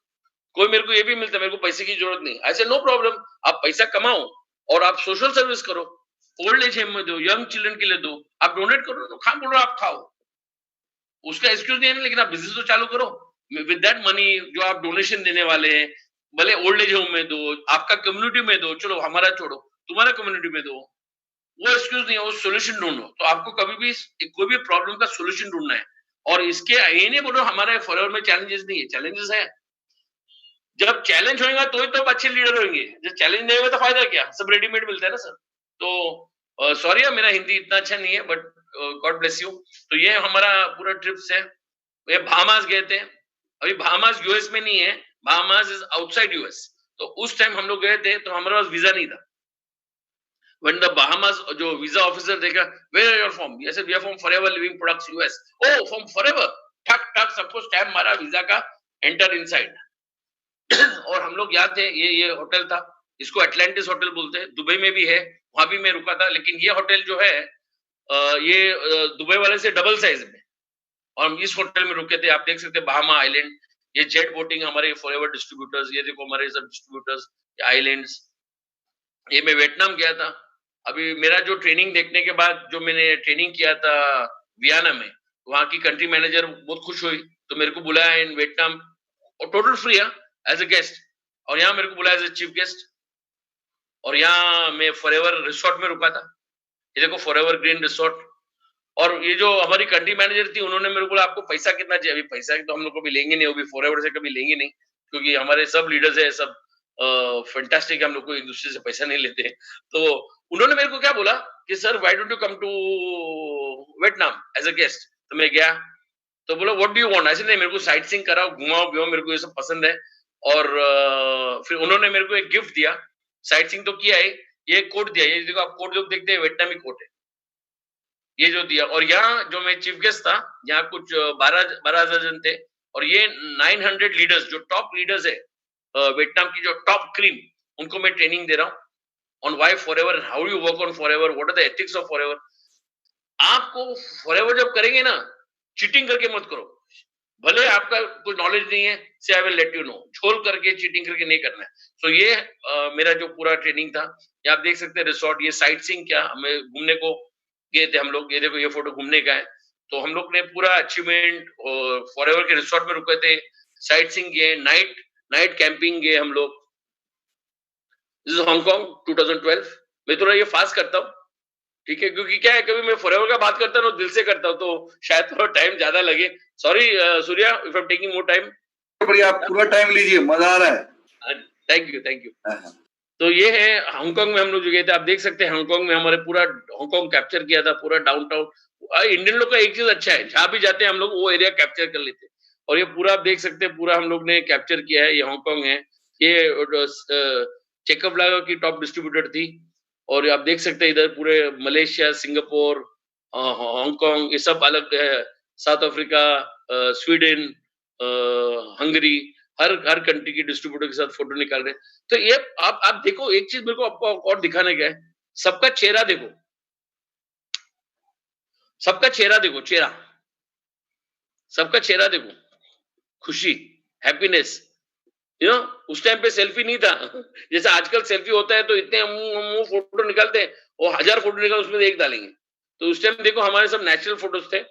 Speaker 1: कोई मेरे को ये भी मिलता है, मेरे को पैसे की जरूरत नहीं, ऐसे नो प्रॉब्लम। आप पैसा कमाओ और आप सोशल सर्विस करो, ओल्ड एज होम में दो, यंग चिल्ड्रन के लिए दो, आप डोनेट करो, तो खा बोलो आप खाओ, उसका एक्सक्यूज नहीं है। लेकिन आप बिजनेस तो चालू करो विद दैट मनी, जो आप डोनेशन देने वाले हैं, भले ओल्ड एज होम में दो, आपका कम्युनिटी में दो, चलो हमारा छोड़ो, तुम्हारा कम्युनिटी में दो, वो एक्सक्यूज नहीं है, वो सोल्यूशन ढूंढो। तो आपको कभी भी कोई भी प्रॉब्लम का सोल्यूशन ढूंढना है। और इसके ये नहीं बोलो हमारे फॉरएवर में चैलेंजेस नहीं है, चैलेंजेस है। जब चैलेंज होगा तो ही तो अच्छे लीडर होंगे, जब चैलेंज नहीं होगा तो फायदा क्या, सब रेडीमेड मिलता है ना सर। तो सॉरी मेरा हिंदी इतना अच्छा नहीं है, बट गॉड ब्लेस यू। तो ये हमारा पूरा ट्रिप्स है। ये बहामास गए थे, अभी बहामास यूएस में नहीं है, बहामास इज आउटसाइड यूएस। तो उस टाइम हम लोग गए थे, तो हमारे पास वीजा नहीं था। When the Bahamas, जो वीजा ऑफिसर देखा, where are your from? I said we are from Forever Living Products US. Oh, from Forever. ठक ठक सबको स्टैम्प मारा वीजा का, एंटर इनसाइड। और हम लोग यहाँ थे, ये होटल था, इसको एटलांटिस होटल बोलते हैं, दुबई में भी है, वहां भी मैं रुका था। लेकिन ये होटल जो है ये दुबई वाले से डबल साइज में, और हम इस होटल में रुके थे। आप देख सकते हैं बहामा आइलैंड, ये जेट बोटिंग हमारे फॉरएवर डिस्ट्रीब्यूटर्स, ये देखो हमारे सब डिस्ट्रीब्यूटर्स, आइलैंड्स। ये मैं वियतनाम गया था। अभी मेरा जो ट्रेनिंग देखने के बाद, जो मैंने ट्रेनिंग किया था वियना में, वहां की कंट्री मैनेजर बहुत खुश हुई, तो मेरे को बुलाया इन वियतनाम, और टोटल फ्री है, एज ए गेस्ट। और यहाँ मेरे को बुलाया एज ए चीफ गेस्ट। और यहाँ मैं फॉरएवर रिसोर्ट में रुका था, ये देखो फॉरएवर ग्रीन रिसोर्ट। और ये जो हमारी कंट्री मैनेजर थी, उन्होंने मेरे को बोला आपको पैसा कितना चाहिए? अभी पैसा तो हम लोग कभी लेंगे नहीं, वो भी फॉरएवर से कभी लेंगे नहीं, क्योंकि हमारे सब लीडर्स है, सब फैंटास्टिक, हम लोग को एक दूसरे से पैसा नहीं लेते। तो उन्होंने मेरे को क्या बोला कि sir why don't you come to Vietnam as a guest? तो मैं गया, तो बोला व्हाट डू यू वांट? ऐसे नहीं, मेरे को साइट सीइंग कराओ, घुमाओ फिराओ, मेरे को ये सब पसंद है। और फिर उन्होंने मेरे को एक गिफ्ट दिया, साइट सीइंग तो किया है, ये कोट दिया, ये देखो आप कोट जो देखते हैं वियतनामी कोट है, ये जो दिया। और यहाँ जो मैं चीफ गेस्ट था, यहाँ कुछ 12,000 जन थे, और ये 900 लीडर्स, जो टॉप लीडर्स है वियतनाम की, जो टॉप क्रीम, उनको मैं ट्रेनिंग दे रहा हूँ on why Forever, how you work on Forever, what are the ethics of Forever. आपको फॉरएवर जब करेंगे ना, चीटिंग करके मत करो। भले आपका कुछ नॉलेज नहीं है, से I will let you know, झोल करके चीटिंग करके नहीं करना है। सो ये मेरा जो पूरा ट्रेनिंग था, ये आप देख सकते हैं रिसॉर्ट, ये साइट सीइंग क्या हमें घूमने को गए थे हम लोग। ये देखो ये फोटो घूमने का है। तो हम लोग ने पूरा अचीवमेंट फॉरएवर के रिसॉर्ट में रुके थे, साइट सीइंग किए, नाइट नाइट कैंपिंग गए हम लोग। This is Hong Kong 2012। मैं थोड़ा ये फास्ट करता हूँ, ठीक है, क्योंकि क्या है कभी मैं फॉरएवर का बात करता हूँ दिल से करता हूँ, तो शायद थोड़ा टाइम ज्यादा लगे। Sorry Surya if I am taking more time.
Speaker 2: बढ़िया, आप पूरा टाइम लीजिए, मजा आ रहा है।
Speaker 1: Thank you thank you. तो ये है हांगकांग में हम लोग जो गए थे। आप देख सकते हैं हांगकांग में हमारे पूरा हांगकांग कैप्चर किया था, पूरा डाउनटाउन। इंडियन लोग का एक चीज अच्छा है, जहां भी जाते हैं हम लोग वो एरिया कैप्चर कर लेते हैं। और ये पूरा आप देख सकते हैं, पूरा हम लोग ने कैप्चर किया है। ये हांगकांग है, ये चेकअप की टॉप डिस्ट्रीब्यूटर थी। और आप देख सकते हैं इधर पूरे मलेशिया, सिंगापुर, हांगकांग, ये सब अलग है। साउथ अफ्रीका, स्वीडन, हंगरी, हर हर कंट्री के डिस्ट्रीब्यूटर के साथ फोटो निकाल रहे हैं। तो ये आप देखो, एक चीज मेरे को आपको और दिखाने का है, सबका चेहरा देखो, सबका चेहरा देखो, चेहरा, सबका चेहरा देखो, खुशी, हैप्पीनेस। यू नो, उस टाइम पे सेल्फी नहीं था जैसे आजकल सेल्फी होता है तो इतने मुंह फोटो निकालते हैं, वो 1000 फोटो निकाल उसमें एक डालेंगे। तो उस टाइम देखो हमारे सब नेचुरल फोटोज थे।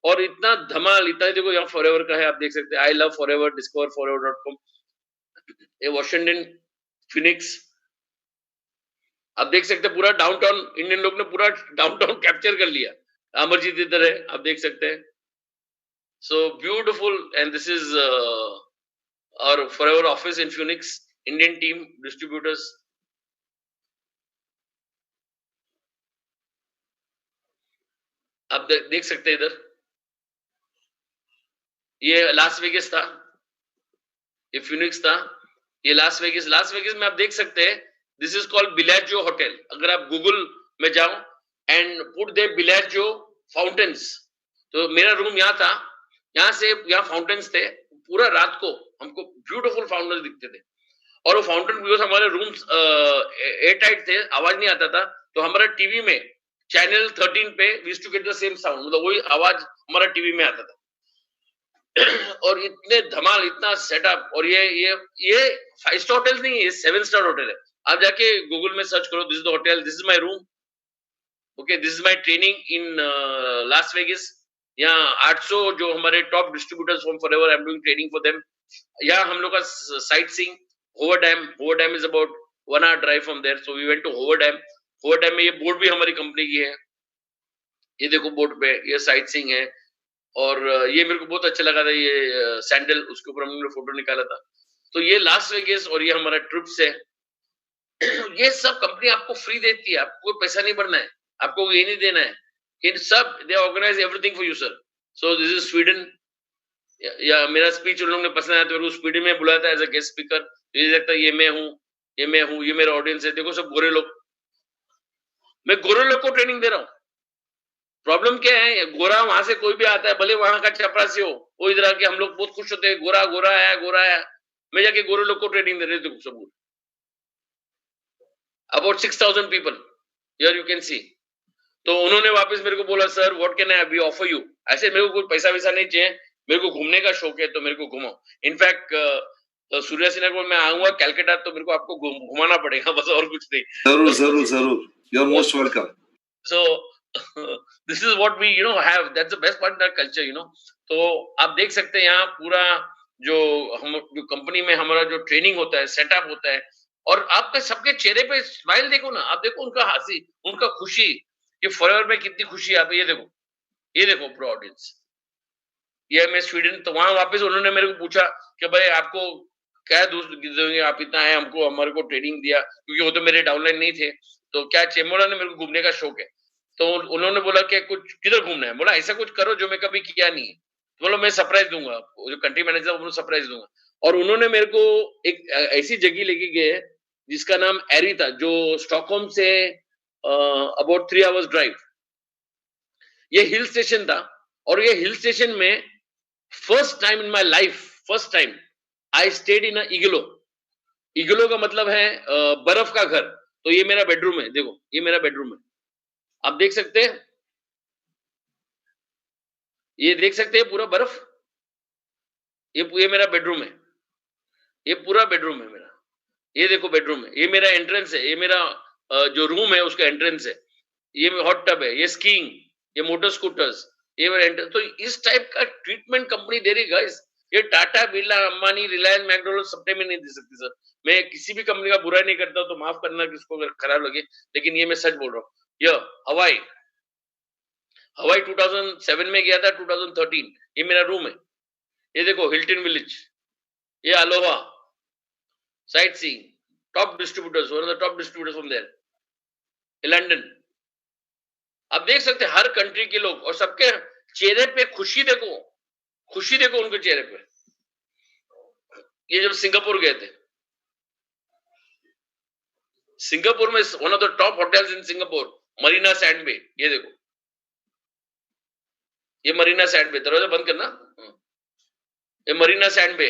Speaker 1: और इतना धमाल, इतना देखो यहाँ फॉरएवर का है, आप देख सकते हैं, आई लव फॉरएवर, डिस्कवर फॉरएवर.com, ये वॉशिंगटन, फिनिक्स। आप देख सकते हैं पूरा डाउनटाउन, इंडियन लोग ने पूरा डाउनटाउन कैप्चर कर लिया। अमरजीत इधर है, आप देख सकते हैं। So beautiful, and this is our forever office in Phoenix, Indian team distributors. आप देख सकते हैं इधर, ये लास वेगस था, ये फिनिक्स था, ये लास वेगस। लास वेगस में आप देख सकते हैं, दिस इज कॉल्ड बिलाजो होटल। अगर आप गूगल में जाओ एंड पुट दे बिलाजो फाउंटेन्स, तो मेरा रूम यहाँ था, यहाँ से यहाँ फाउंटेन्स थे। पूरा रात को हमको ब्यूटीफुल फाउंटेन्स दिखते थे। और वो फाउंटेन, बिकॉज हमारे रूम्स एयर टाइट थे, आवाज नहीं आता था, तो हमारा टीवी में चैनल 13 पे we used to get the same sound, मतलब वही आवाज हमारा टीवी में आता था। और इतने धमाल, इतना सेटअप। और ये 5 स्टार होटल नहीं है, ये 7 स्टार होटल है। आप जाके गूगल में सर्च करो, this is the hotel, this is my room, okay, this is my training in Las Vegas. यहाँ 800 जो हमारे top distributors from Forever, I am doing training for them. यहाँ हम लोग का sightseeing, Hoover Dam, Hoover Dam is about 1 hour drive from there, so we went to Hoover Dam. Hoover Dam में ये boat भी हमारी company की है, ये देखो बोट पे ये साइट सीइंग है। और ये मेरे को बहुत अच्छा लगा था, ये सैंडल, उसके ऊपर हमने फोटो निकाला था। तो ये लास वेगस और ये हमारा ट्रिप्स है। ये सब कंपनी आपको फ्री देती है, आपको पैसा नहीं भरना है, आपको ये नहीं देना है, ये सब they organise everything for you sir. So this is Sweden. या मेरा स्पीच उन लोगों ने पसंद आया तो मेरे को स्वीडन में बुलाया था एज अ गेस्ट स्पीकर। ये लगता है ये मैं हूँ, ये मैं हूँ, ये मेरा ऑडियंस है, देखो सब गोरे लोग, मैं गोरे लोग को ट्रेनिंग दे रहा हूँ। प्रॉब्लम क्या है, गोरा वहां से कोई भी आता है, भले वहां का चपरासी हो, वो इधर आके हम लोग बहुत खुश होते हैं, गोरा गोरा आया, गोरा आया। मैं जाके गोरे लोग को ट्रेनिंग दे रहे थे सब, about 6000 people, here you can see. तो उन्होंने वापस मेरे को बोला, sir what can I be offer you. ऐसे मेरे को कोई पैसा वैसा नहीं चाहिए, मेरे को घूमने का शौक है, तो मेरे को घुमाओ। इनफैक्ट सूर्या सिन्हा को मैं आऊंगा कैलकाटा, तो मेरे को आपको घुमाना पड़ेगा, बस और कुछ नहीं।
Speaker 2: जरूर जरूर जरूर, you are most welcome.
Speaker 1: So this is what we have, that's the best part of that culture. तो आप देख सकते हैं यहाँ पूरा जो कंपनी में हमारा जो ट्रेनिंग होता है, सेटअप होता है। और आपके सबके चेहरे पे स्माइल देखो ना, आप देखो उनका हंसी, उनका खुशी, कि फॉरएवर में कितनी खुशी है। आप ये देखो पूरा ऑडियंस। ये मैं स्वीडन, तो वहां वापस उन्होंने मेरे को पूछा कि भाई आपको क्या दोगे, आप इतना है, हमको हमारे को ट्रेनिंग दिया, क्योंकि वो तो मेरे डाउनलाइन नहीं थे, तो क्या चेमोला ने मेरे को घूमने का शौक है। तो उन्होंने बोला कि कुछ किधर घूमना है, बोला ऐसा कुछ करो जो मैं कभी किया नहीं है। तो बोला मैं सरप्राइज दूंगा आपको, जो कंट्री मैनेजर उनको सरप्राइज दूंगा। और उन्होंने मेरे को एक ऐसी जगह लेके गए जिसका नाम एरी था, जो Stockholm say about 3 hours drive. ये हिल स्टेशन था, और ये हिल स्टेशन में first time in my life, first time I stayed in अ इग्लो। इग्लो का मतलब है बर्फ का घर। तो ये मेरा बेडरूम है, देखो ये मेरा बेडरूम है, आप देख सकते हैं। ये देख सकते हैं पूरा बर्फ, ये मेरा बेडरूम है, ये पूरा बेडरूम है मेरा, ये देखो बेडरूम है, ये मेरा एंट्रेंस है, ये मेरा जो रूम है उसका एंट्रेंस है, ये हॉट टब है, ये स्कीइंग, ये मोटर स्कूटर्स, ये मेरा एंट्रेंस। तो इस टाइप का ट्रीटमेंट कंपनी दे रही गाइस। ये टाटा, बिरला, अंबानी, रिलायंस, मैकडॉनल्ड सब में नहीं दे सकती सर। मैं किसी भी कंपनी का बुरा नहीं करता तो माफ करना किसको अगर खराब लगे, लेकिन ये मैं सच बोल रहा हूँ। ये हवाई हवाई 2007 में गया था, 2013, ये मेरा रूम है, ये देखो हिल्टन विलेज, ये aloha sightseeing, top distributors, one of the top distributors from there, London. आप देख सकते हैं हर कंट्री के लोग, और सबके चेहरे पे खुशी देखो, खुशी देखो उनके चेहरे पे। ये जब सिंगापुर गए थे, सिंगापुर में one of the top hotels in Singapore, Marina Sand Bay, ये देखो, ये मरीना सैंड बे, दरवाजा बंद करना, ये मरीना सैंड बे,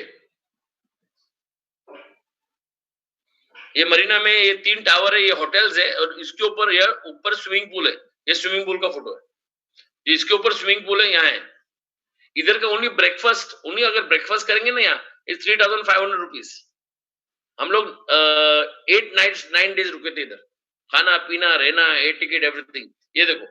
Speaker 1: ये मरीना में ये 3 टावर है, ये होटल्स है, और इसके ऊपर ये ऊपर स्विमिंग पूल है, ये स्विमिंग पूल का फोटो है, इसके ऊपर स्विमिंग पूल है, यहाँ है। इधर का ओनली ब्रेकफास्ट, ओनली अगर ब्रेकफास्ट करेंगे ना यहाँ, इज 3,500 रुपीज। हम लोग 8 नाइट्स 9 डेज रुके थे इधर, खाना पीना रहना, एयर टिकट एवरीथिंग। ये देखो,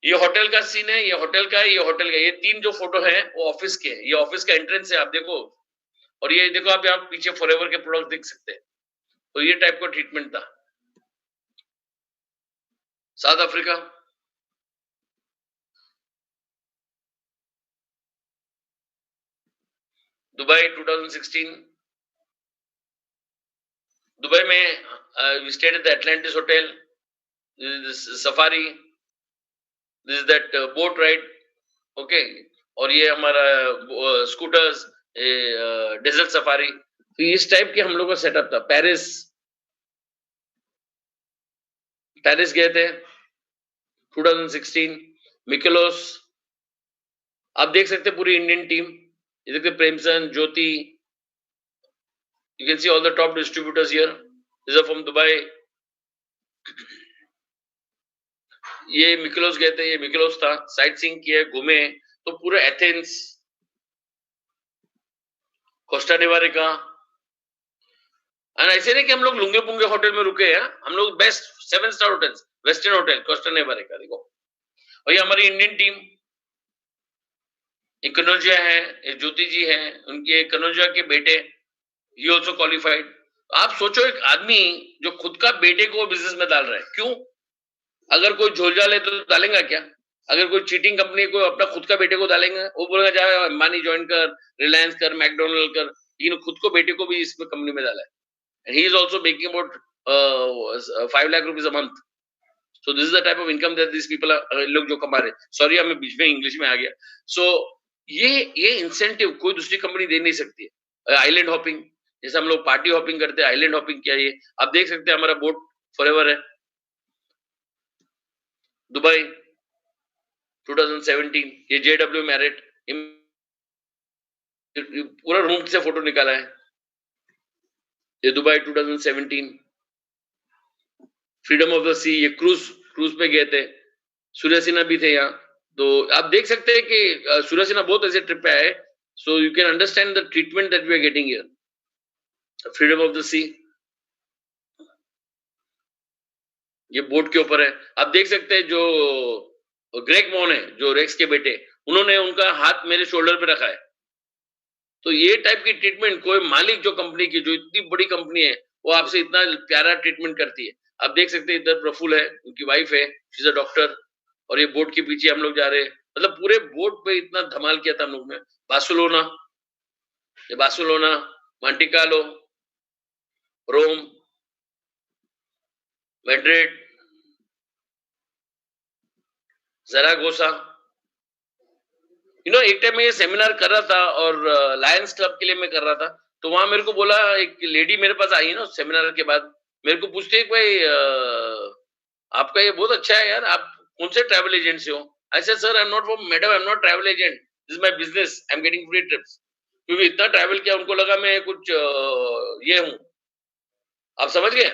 Speaker 1: ये होटल का सीन है, ये होटल का है, ये होटल का, ये 3 जो फोटो है वो ऑफिस के है, ये ऑफिस का एंट्रेंस है, आप देखो। और ये देखो, आप यहाँ पीछे फॉरएवर के प्रोडक्ट देख सकते हैं। तो ये टाइप का ट्रीटमेंट था। साउथ अफ्रीका, दुबई 2016, दुबई में we stayed at the Atlantis hotel, this is safari, this is that boat ride, okay, और ये हमारा स्कूटर्स, डेजर्ट सफारी। तो इस टाइप के हम लोग का सेटअप था। पेरिस, पेरिस गए थे 2016, मिकेलोस, आप देख सकते हैं पूरी इंडियन टीम, ये देखते प्रेमचंद, ज्योति, you can see all the top distributors here, these are from Dubai। ये मिकेलोस गए थे, ये मिकेलोस था, साइट सीइंग किए, घूमे, तो पूरे एथेंस, कोस्टा डिवारिका, और ऐसे नहीं कि हम लोग लुंगे पुंगे होटल में रुके हैं, हम लोग best 7 star hotels, western hotel, Costa डिवारिका देखो। और ये हमारी इंडियन टीम, एक कनौजिया है, एक ज्योति जी है, उनके कनौजिया के बेटे, ही ऑल्सो क्वालिफाइड। आप सोचो, एक आदमी जो खुद का बेटे को बिजनेस में डाल रहा है, क्यों? अगर कोई झोलझा ले तो डालेगा क्या? अगर कोई चीटिंग कंपनी को अपना खुद का बेटे को डालेंगे, वो बोलेगा जाए अंबानी ज्वाइन कर, रिलायंस कर, मैकडोनल्ड कर, लेकिन खुद को बेटे को भी इसमें कंपनी में डाला है। And he is also making about 5 lakh rupees a month. So this is the type of income that these people are, लोग जो कमा रहे हैं। सॉरी, मैं बीच में इंग्लिश में आ गया। So ये इंसेंटिव कोई दूसरी कंपनी दे नहीं सकती है। आइलैंड हॉपिंग, जैसे हम लोग पार्टी हॉपिंग करते हैं, आइलैंड हॉपिंग क्या है ये आप देख सकते हैं। हमारा बोट फॉरएवर है, दुबई 2017, ये JW मैरिट, पूरा रूम से फोटो निकाला है, ये Dubai 2017, freedom of the sea, ये क्रूज पे गए थे, सूर्य सिन्हा भी थे यहाँ। तो आप देख सकते हैं कि सूर्य सिन्हा बहुत ऐसे ट्रिप पे आए। So you can understand the treatment that we are getting here. Freedom of the sea, ये बोट के ऊपर है, आप देख सकते हैं। जो ग्रेग मॉन है, जो रेक्स के बेटे, उन्होंने उनका हाथ मेरे शोल्डर पे रखा है। तो ये टाइप की ट्रीटमेंट कोई मालिक जो कंपनी की, जो इतनी बड़ी कंपनी है, वो आपसे इतना प्यारा ट्रीटमेंट करती है। आप देख सकते हैं इधर प्रफुल है, उनकी वाइफ है, शी इज अ डॉक्टर। और ये बोट के पीछे हम लोग जा रहे हैं, मतलब पूरे बोट पे इतना धमाल किया था हम लोग ने। बार्सिलोना, ये बार्सिलोना, मॉन्टे कार्लो, रोम, मैड्रिड, ज़रागोसा। एक टाइम मैं ये सेमिनार कर रहा था और लायंस क्लब के लिए मैं कर रहा था। तो वहां मेरे को बोला, एक लेडी मेरे पास आई ना सेमिनार के बाद, मेरे को पूछते हैं, भाई आपका ये बहुत अच्छा है यार, आप कौन से ट्रैवल एजेंट से हो? I said sir, I am not from, madam, I am not travel agent, this is my business, I am getting free trips. क्योंकि इतना ट्रैवल किया, उनको लगा मैं कुछ ये हूं, आप समझ गए।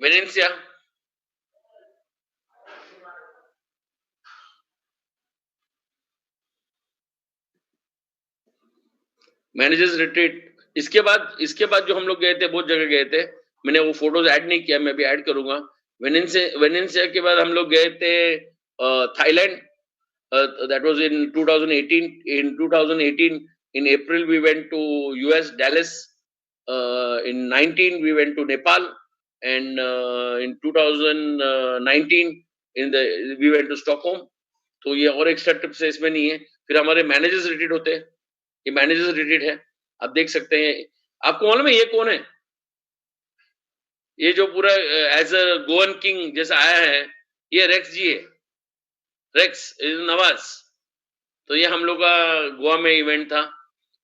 Speaker 1: वेनेंसिया, मैनेजर्स रिट्रीट। इसके बाद जो हम लोग गए थे, बहुत जगह गए थे, मैंने वो फोटोज ऐड नहीं किया, मैं भी ऐड करूंगा। वेनेंसिया के बाद हम लोग गए थे Thailand, that was in 2018. In 2018 in April we went to US Dallas. In 19 we went to Nepal, and in 2019 we went to Stockholm. तो ये और एक्स्ट्रा टिप्स है, इसमें नहीं है। फिर हमारे मैनेजर्स रिट्रीट होते हैं, ये मैनेजर्स रिट्रीट है, आप देख सकते हैं। आपको मालूम है ये कौन है? ये जो पूरा एज अ गोवन किंग जैसा आया है, ये रेक्स जी है, रेक्स नवाज। तो ये हम लोग का गोवा में इवेंट था,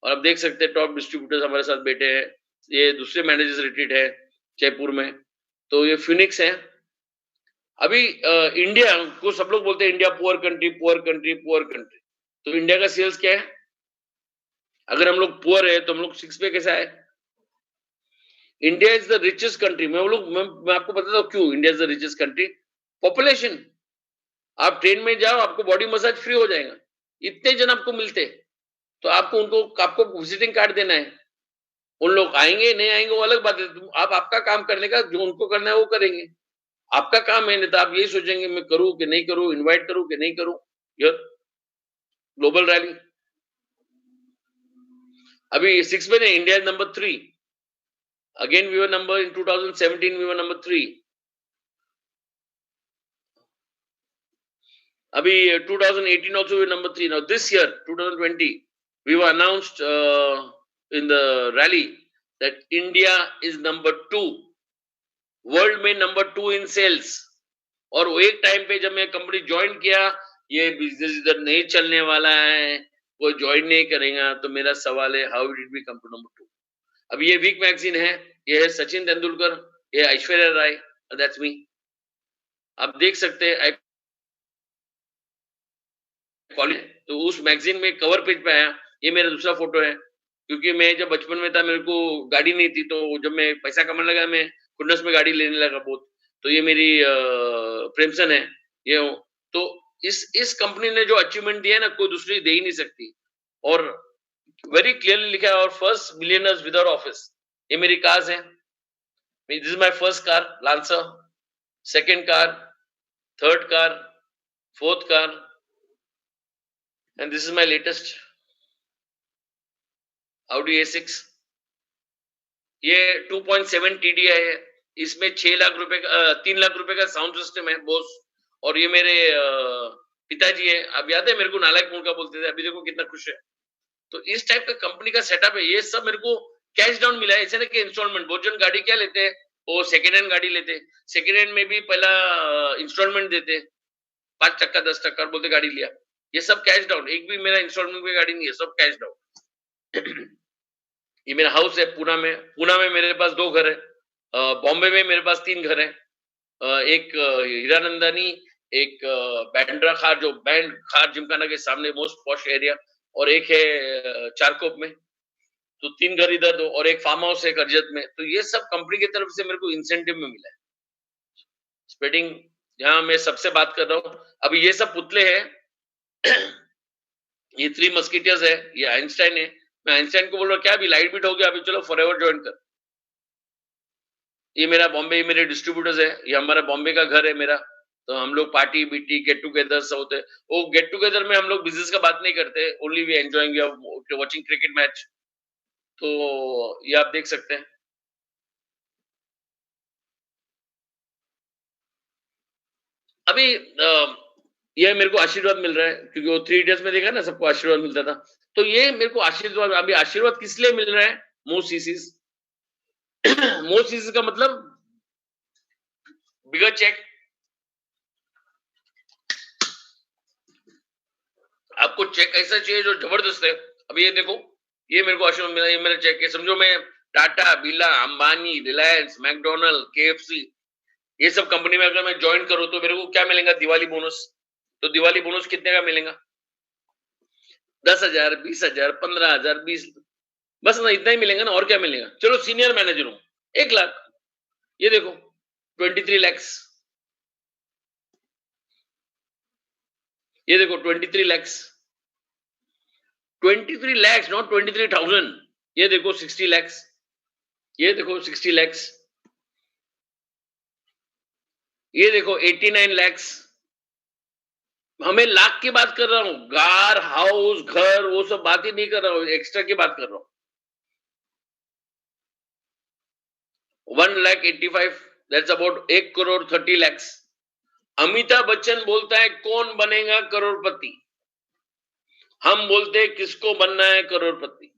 Speaker 1: और आप देख सकते हैं टॉप डिस्ट्रीब्यूटर्स हमारे साथ बैठे हैं। ये दूसरे मैनेजर्स रिट्रीट है जयपुर में। तो ये फिनिक्स है। अभी इंडिया को सब लोग बोलते हैं India poor country, poor country, poor country. तो इंडिया का सेल्स क्या है? अगर हम लोग पुअर है तो हम लोग 6 पे कैसा है? India is the richest country. मैं आपको बताता हूँ क्यों India is the richest country. Population. आप ट्रेन में जाओ, आपको बॉडी मसाज फ्री हो जाएगा, इतने जन आपको मिलते। तो आपको विजिटिंग कार्ड देना है। उन लोग आएंगे नहीं आएंगे वो अलग बात है। आप आपका काम करने का, जो उनको करना है वो करेंगे, आपका काम है। नहीं तो आप यही सोचेंगे मैं करूं कि नहीं करूं, इनवाइट करूं कि नहीं करूं। Your global rally. अभी 6 में India is number 3। Again we were number in 2017 we were number 3। अभी 2018 also we were number 3. Now this year 2020 we were announced in the rally that India is number 2 world में, number 2 इन sales. और वो एक time पे जब मैं company join किया, ये बिजनेस इधर नहीं चलने वाला है, कोई ज्वाइन नहीं करेगा। तो मेरा सवाल है how did we come to number 2? अब ये वीक मैगजीन है, ये है सचिन तेंदुलकर, ये ऐश्वर्या राय, दैट्स मी। आप देख सकते हैं कॉलेज। तो उस मैगजीन में कवर पेज पे आया, ये मेरा दूसरा फोटो है। क्योंकि मैं जब बचपन में था, मेरे को गाड़ी नहीं थी, तो जब मैं पैसा कमाने लगा, मैं खुन्नस में गाड़ी लेने लगा बहुत। तो ये मेरी प्रेमसन है, ये हूँ। तो इस कंपनी ने जो अचीवमेंट दिया है ना, कोई दूसरी दे ही नहीं सकती। और वेरी क्लियरली लिखा है, और फर्स्ट मिलियनर्स विदाउट ऑफिस। ये मेरी कार्स है। This is my first car lancer, second car, third car, fourth car, and this is my latest Audi A6। ये 2.7 TDI है, इसमें 6 लाख रुपए का 3 लाख रुपए का साउंड सिस्टम है बोस। और ये मेरे पिताजी है। अब याद है मेरे को नालायक मुंडा बोलते थे, अभी देखो कितना खुश है। तो इस टाइप का कंपनी का सेटअप है। ये सब मेरे को कैश डाउन मिला है, ऐसे ना कि इंस्टॉलमेंट। बहुत जन गाड़ी क्या लेते हैं, वो सेकेंड हैंड गाड़ी लेते, सेकेंड हैंड में भी पहला इंस्टॉलमेंट देते, 5 टक्का 10 टक्का बोलते गाड़ी लिया। ये सब कैश डाउन, एक भी मेरा इंस्टॉलमेंट में गाड़ी नहीं है, सब कैश डाउन। ये मेरा हाउस है पुणे में। पुणे में मेरे पास 2 घर है, बॉम्बे में मेरे पास 3 घर है। एक हीरानंदानी, एक बैंड्रा खार, जो बैंड खार जिमखाना के सामने मोस्ट पॉश एरिया, और एक है चारकोप में। तो 3 घर इधर, दो, और एक फार्म हाउस है करजत में। तो ये सब कंपनी की तरफ से मेरे को इंसेंटिव में मिला है। स्प्रेडिंग, जहां मैं सबसे बात कर रहा हूँ। अभी ये सब पुतले हैं। ये 3 मस्किटियर्स है, ये आइंस्टाइन है। मैं आइंस्टाइन को बोल रहा हूँ क्या अभी लाइट बीट हो गया, अभी चलो फॉरएवर ज्वाइन कर। ये मेरा बॉम्बे, मेरे डिस्ट्रीब्यूटर्स है, ये हमारा बॉम्बे का घर है मेरा। तो हम लोग पार्टी बीटी गेट टुगेदर सब होते हैं। वो गेट टुगेदर में हम लोग बिजनेस का बात नहीं करते, only we enjoying, we are watching cricket match. तो ये आप देख सकते हैं। अभी ये मेरे को आशीर्वाद मिल रहा है, क्योंकि वो 3 इडियट्स में देखा ना, सबको आशीर्वाद मिलता था। तो ये मेरे को आशीर्वाद, अभी आशीर्वाद किस लिए मिल रहा है? Most chassis. मोस्ट सीसीज का मतलब बिगर चेक। आपको चेक ऐसा चाहिए जो जबरदस्त है। अभी ये देखो, ये मेरे को आशीर्वाद मिला, ये मेरा चेक है। समझो मैं टाटा, बिरला, अंबानी, रिलायंस, मैकडोनल्ड, KFC, ये सब कंपनी में अगर मैं ज्वाइन करूं तो मेरे को क्या मिलेगा? दिवाली बोनस। तो दिवाली बोनस कितने का मिलेगा? 10,000, 20,000, 15,000, 20, बस ना इतना ही मिलेगा ना, और क्या मिलेगा? चलो सीनियर मैनेजर हूं, 1 लाख। ये देखो 23 lakhs, ये देखो 23 lakhs, 23 lakhs, not 23,000। ये देखो 60 lakhs, ये देखो 60 lakhs, ये देखो 89 lakhs। हमें लाख की बात कर रहा हूं, कार, हाउस, घर, वो सब बात ही नहीं कर रहा हूं, एक्स्ट्रा की बात कर रहा हूं। 1,85,000, that's about 1 crore 30 lakhs। Amitabh Bachchan बोलता है कौन बनेगा करोड़पति, हम बोलते हैं किसको बनना है करोड़पति।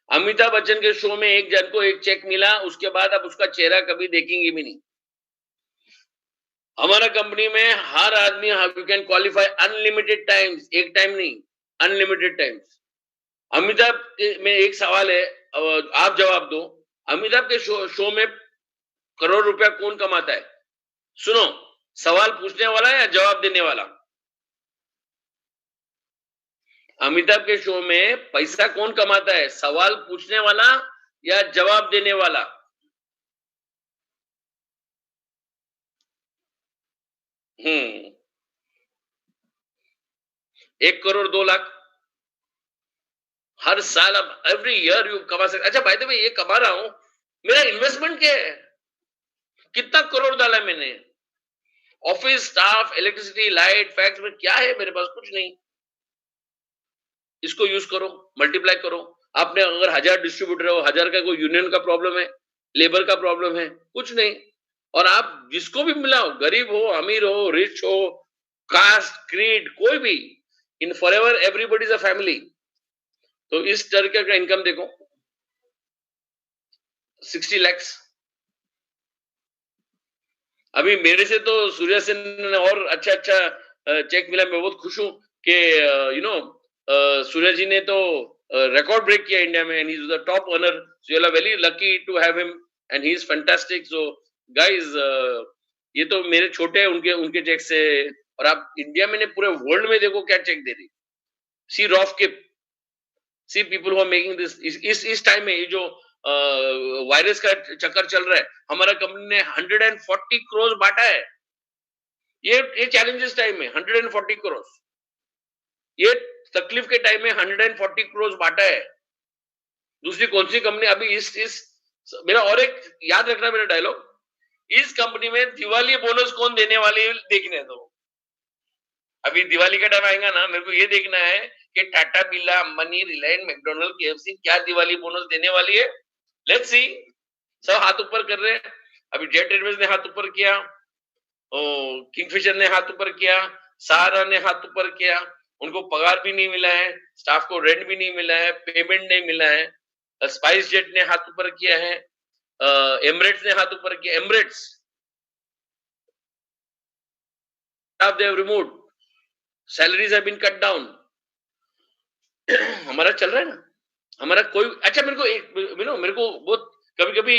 Speaker 1: अमिताभ बच्चन के शो में एक जन को एक चेक मिला, उसके बाद अब उसका चेहरा कभी देखेंगे भी नहीं। हमारा कंपनी में हर आदमी, you can qualify unlimited times, एक टाइम नहीं, अनलिमिटेड टाइम्स। अमिताभ में एक सवाल है, आप जवाब दो, अमिताभ के शो में करोड़ रुपया कौन कमाता है? सुनो, सवाल पूछने वाला या जवाब देने वाला? अमिताभ के शो में पैसा कौन कमाता है, सवाल पूछने वाला या जवाब देने वाला? हम्म, 1 करोड़ 2 लाख हर साल। अब एवरी ईयर यू कमा सकते। अच्छा, बाय द वे, ये कमा रहा हूं, मेरा इन्वेस्टमेंट क्या है? कितना करोड़ डाला मैंने? Office staff, electricity, light, fax में क्या है मेरे पास? कुछ नहीं। इसको यूज करो, मल्टीप्लाई करो। आपने अगर 1000 डिस्ट्रीब्यूटर हो, 1000 का कोई यूनियन का प्रॉब्लम है, लेबर का प्रॉब्लम है, कुछ नहीं। और आप जिसको भी मिलाओ, गरीब हो, अमीर हो, रिच हो, कास्ट, क्रीड, कोई भी, in forever everybody is a family. तो इस तरह का इनकम देखो, 60 lakhs। अभी मेरे से तो सूर्या सेन ने और अच्छा अच्छा चेक मिला। मैं बहुत खुश हूं कि यू नो सूर्या जी ने तो रिकॉर्ड ब्रेक किया इंडिया में, and he is the top earner, so you are very lucky to have him, and he is fantastic. So guys, ये तो मेरे छोटे उनके उनके चेक से, और आप इंडिया में ने पूरे वर्ल्ड में देखो क्या चेक दे रही। सी रॉफ किप, see people who are making this. इस टाइम में ये जो वायरस का चक्कर चल रहा है, हमारा कंपनी ने 140 करोड़ बांटा है। ये चैलेंजेस टाइम में 140 करोड़, ये तकलीफ के टाइम में 140 करोड़ बांटा है। दूसरी कौन सी कंपनी अभी इस मेरा और एक याद रखना, मेरा डायलॉग, इस कंपनी में दिवाली बोनस कौन देने वाले है देखने दो। अभी दिवाली का टाइम आएगा ना, मेरे को ये देखना है कि टाटा, बिरला, अंबानी, रिलायंस, मैकडोनल्ड, केएफसी क्या दिवाली बोनस देने वाली है। Let's see. सब हाथ ऊपर कर रहे हैं। अभी जेट एयरवेज ने हाथ ऊपर किया, किंगफिशर ने हाथ ऊपर किया, सहारा ने हाथ ऊपर किया। उनको पगार भी नहीं मिला है, स्टाफ को रेंट भी नहीं मिला है, पेमेंट नहीं मिला है। स्पाइस जेट ने हाथ ऊपर किया है, एमरेट्स ने हाथ ऊपर किया। Emirates they have removed, salaries have been cut down। हमारा चल रहा है ना, हमारा कोई। अच्छा, मेरे को एक मेरे को बहुत कभी कभी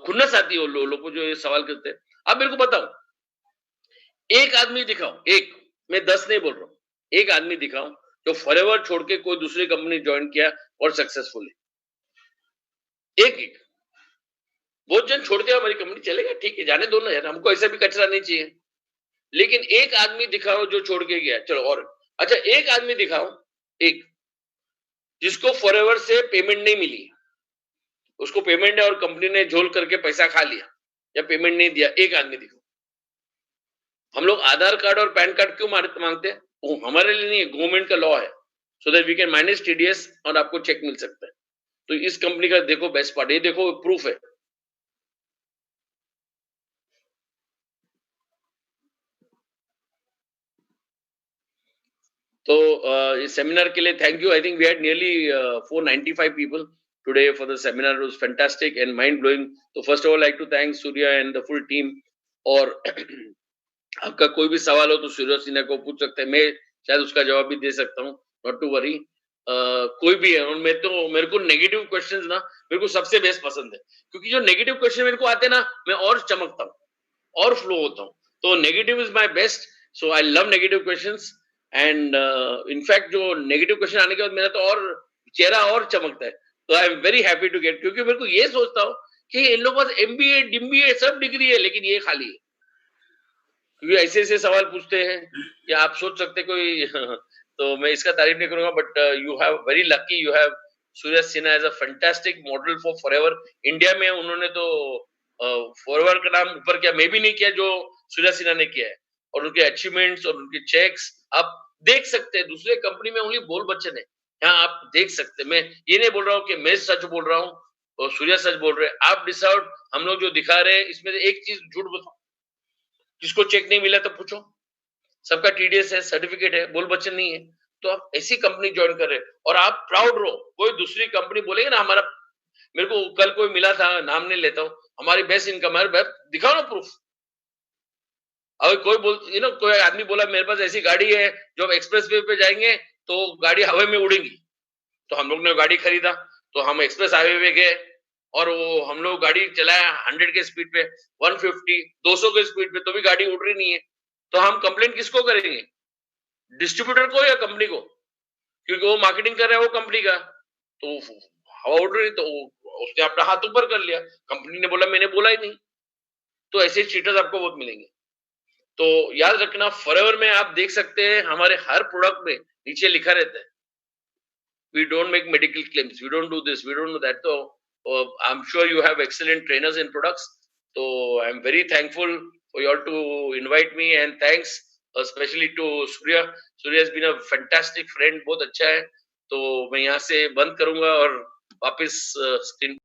Speaker 1: खुन्नस आती है लोगों को जो ये सवाल करते हैं। आप मेरे को बताओ, एक आदमी दिखाओ, एक, मैं 10 नहीं बोल रहा हूं, एक आदमी दिखाओ जो फॉरएवर छोड़ के कोई दूसरी कंपनी ज्वाइन किया और सक्सेसफुल है। एक एक, बहुत जन छोड़ते हैं हमारी कंपनी, चलेगा ठीक है, जाने दो ना यार, हमको ऐसा भी कचरा नहीं चाहिए। लेकिन एक आदमी दिखाओ जो छोड़ के गया, चलो। और अच्छा, एक आदमी दिखाओ, एक, जिसको फॉरएवर से पेमेंट नहीं मिली, उसको पेमेंट है और कंपनी ने झोल करके पैसा खा लिया या पेमेंट नहीं दिया, एक आदमी दिखाओ। हम लोग आधार कार्ड और पैन कार्ड क्यों मांगते हैं? वो हमारे लिए नहीं है, गवर्नमेंट का लॉ है, so that we can manage TDS और आपको चेक मिल सकता है। तो इस कंपनी का देखो बेस्ट पार्ट, ये देखो प्रूफ है। तो इस सेमिनार के लिए thank you. I think we had nearly 495 people today for the seminar. It was fantastic and mind blowing. So first of all, I'd like to thank Surya and the full team. और आपका कोई भी सवाल हो तो सूर्य सिन्हा को पूछ सकते हैं, मैं शायद उसका जवाब भी दे सकता हूँ, नॉट टू वरी। कोई भी है। और मेरे को नेगेटिव क्वेश्चंस ना मेरे को सबसे बेस्ट पसंद है, क्योंकि जो नेगेटिव क्वेश्चन मेरे को आते हैं ना, मैं और चमकता हूँ और फ्लो होता हूँ। तो negative is my best, so I love negative questions. And in fact जो नेगेटिव क्वेश्चन आने के बाद मेरा तो और चेहरा और चमकता है। तो I am very happy to get, क्योंकि मेरे को ये सोचता हूँ कि इन लोगों के पास एमबीए, डिम्बीए सब डिग्री है, लेकिन ये खाली है। क्योंकि ऐसे ऐसे सवाल पूछते हैं कि आप सोच सकते कोई तो मैं इसका तारीफ नहीं करूंगा, but you have very lucky, you have Surya Sinha as a fantastic model for forever. India में उन्होंने तो फॉरएवर का नाम ऊपर किया, मैं भी नहीं किया जो सूर्या सिन्हा ने किया है। और उनके अचीवमेंट्स और उनके चेक्स आप देख सकते हैं। दूसरे कंपनी में ओनली बोल बच्चन है, यहाँ आप देख सकते हैं। मैं ये नहीं बोल रहा हूँ कि मैं सच बोल रहा हूँ और सूर्या सच बोल रहे हैं। आप डिसाइड, हम लोग जो दिखा रहे हैं इसमें से एक चीज झूठ बताओ, किसको चेक नहीं मिला तो पूछो। सबका टीडीएस है, सर्टिफिकेट है, बोल बच्चन नहीं है। तो आप ऐसी कंपनी ज्वाइन कर रहे हैं और आप प्राउड रहो। कोई दूसरी कंपनी बोलेगी ना हमारा, मेरे को कल कोई मिला था, नाम नहीं लेता हूँ, हमारी बेस्ट इनकम है, दिखाओ ना प्रूफ। अगर कोई बोल, कोई आदमी बोला मेरे पास ऐसी गाड़ी है जो हम एक्सप्रेस वे पे जाएंगे तो गाड़ी हवा में उड़ेगी, तो हम लोग ने गाड़ी खरीदा, तो हम एक्सप्रेस हाईवे पे गए और वो हम लोग गाड़ी चलाया 100 के स्पीड पे, 150, 200 के स्पीड पे, तो भी गाड़ी उड़ रही नहीं है। तो हम कंप्लेंट किसको करेंगे? डिस्ट्रीब्यूटर को या कंपनी को? क्योंकि वो मार्केटिंग कर रहा है वो कंपनी का। तो हवा उड़ रही, तो उसने अपना हाथ ऊपर कर लिया, कंपनी ने बोला मैंने बोला ही नहीं। तो ऐसे चीटर्स आपको बहुत मिलेंगे। तो याद रखना, फॉरएवर में आप देख सकते हैं हमारे हर प्रोडक्ट में नीचे लिखा रहता है, we don't make medical claims, we don't do this, we don't do that. So I'm sure you have excellent trainers in products, so I'm very thankful for you all to invite me, and thanks especially to Surya has been a fantastic friend, बहुत अच्छा है। तो मैं यहाँ से बंद करूंगा और वापस स्क्रीन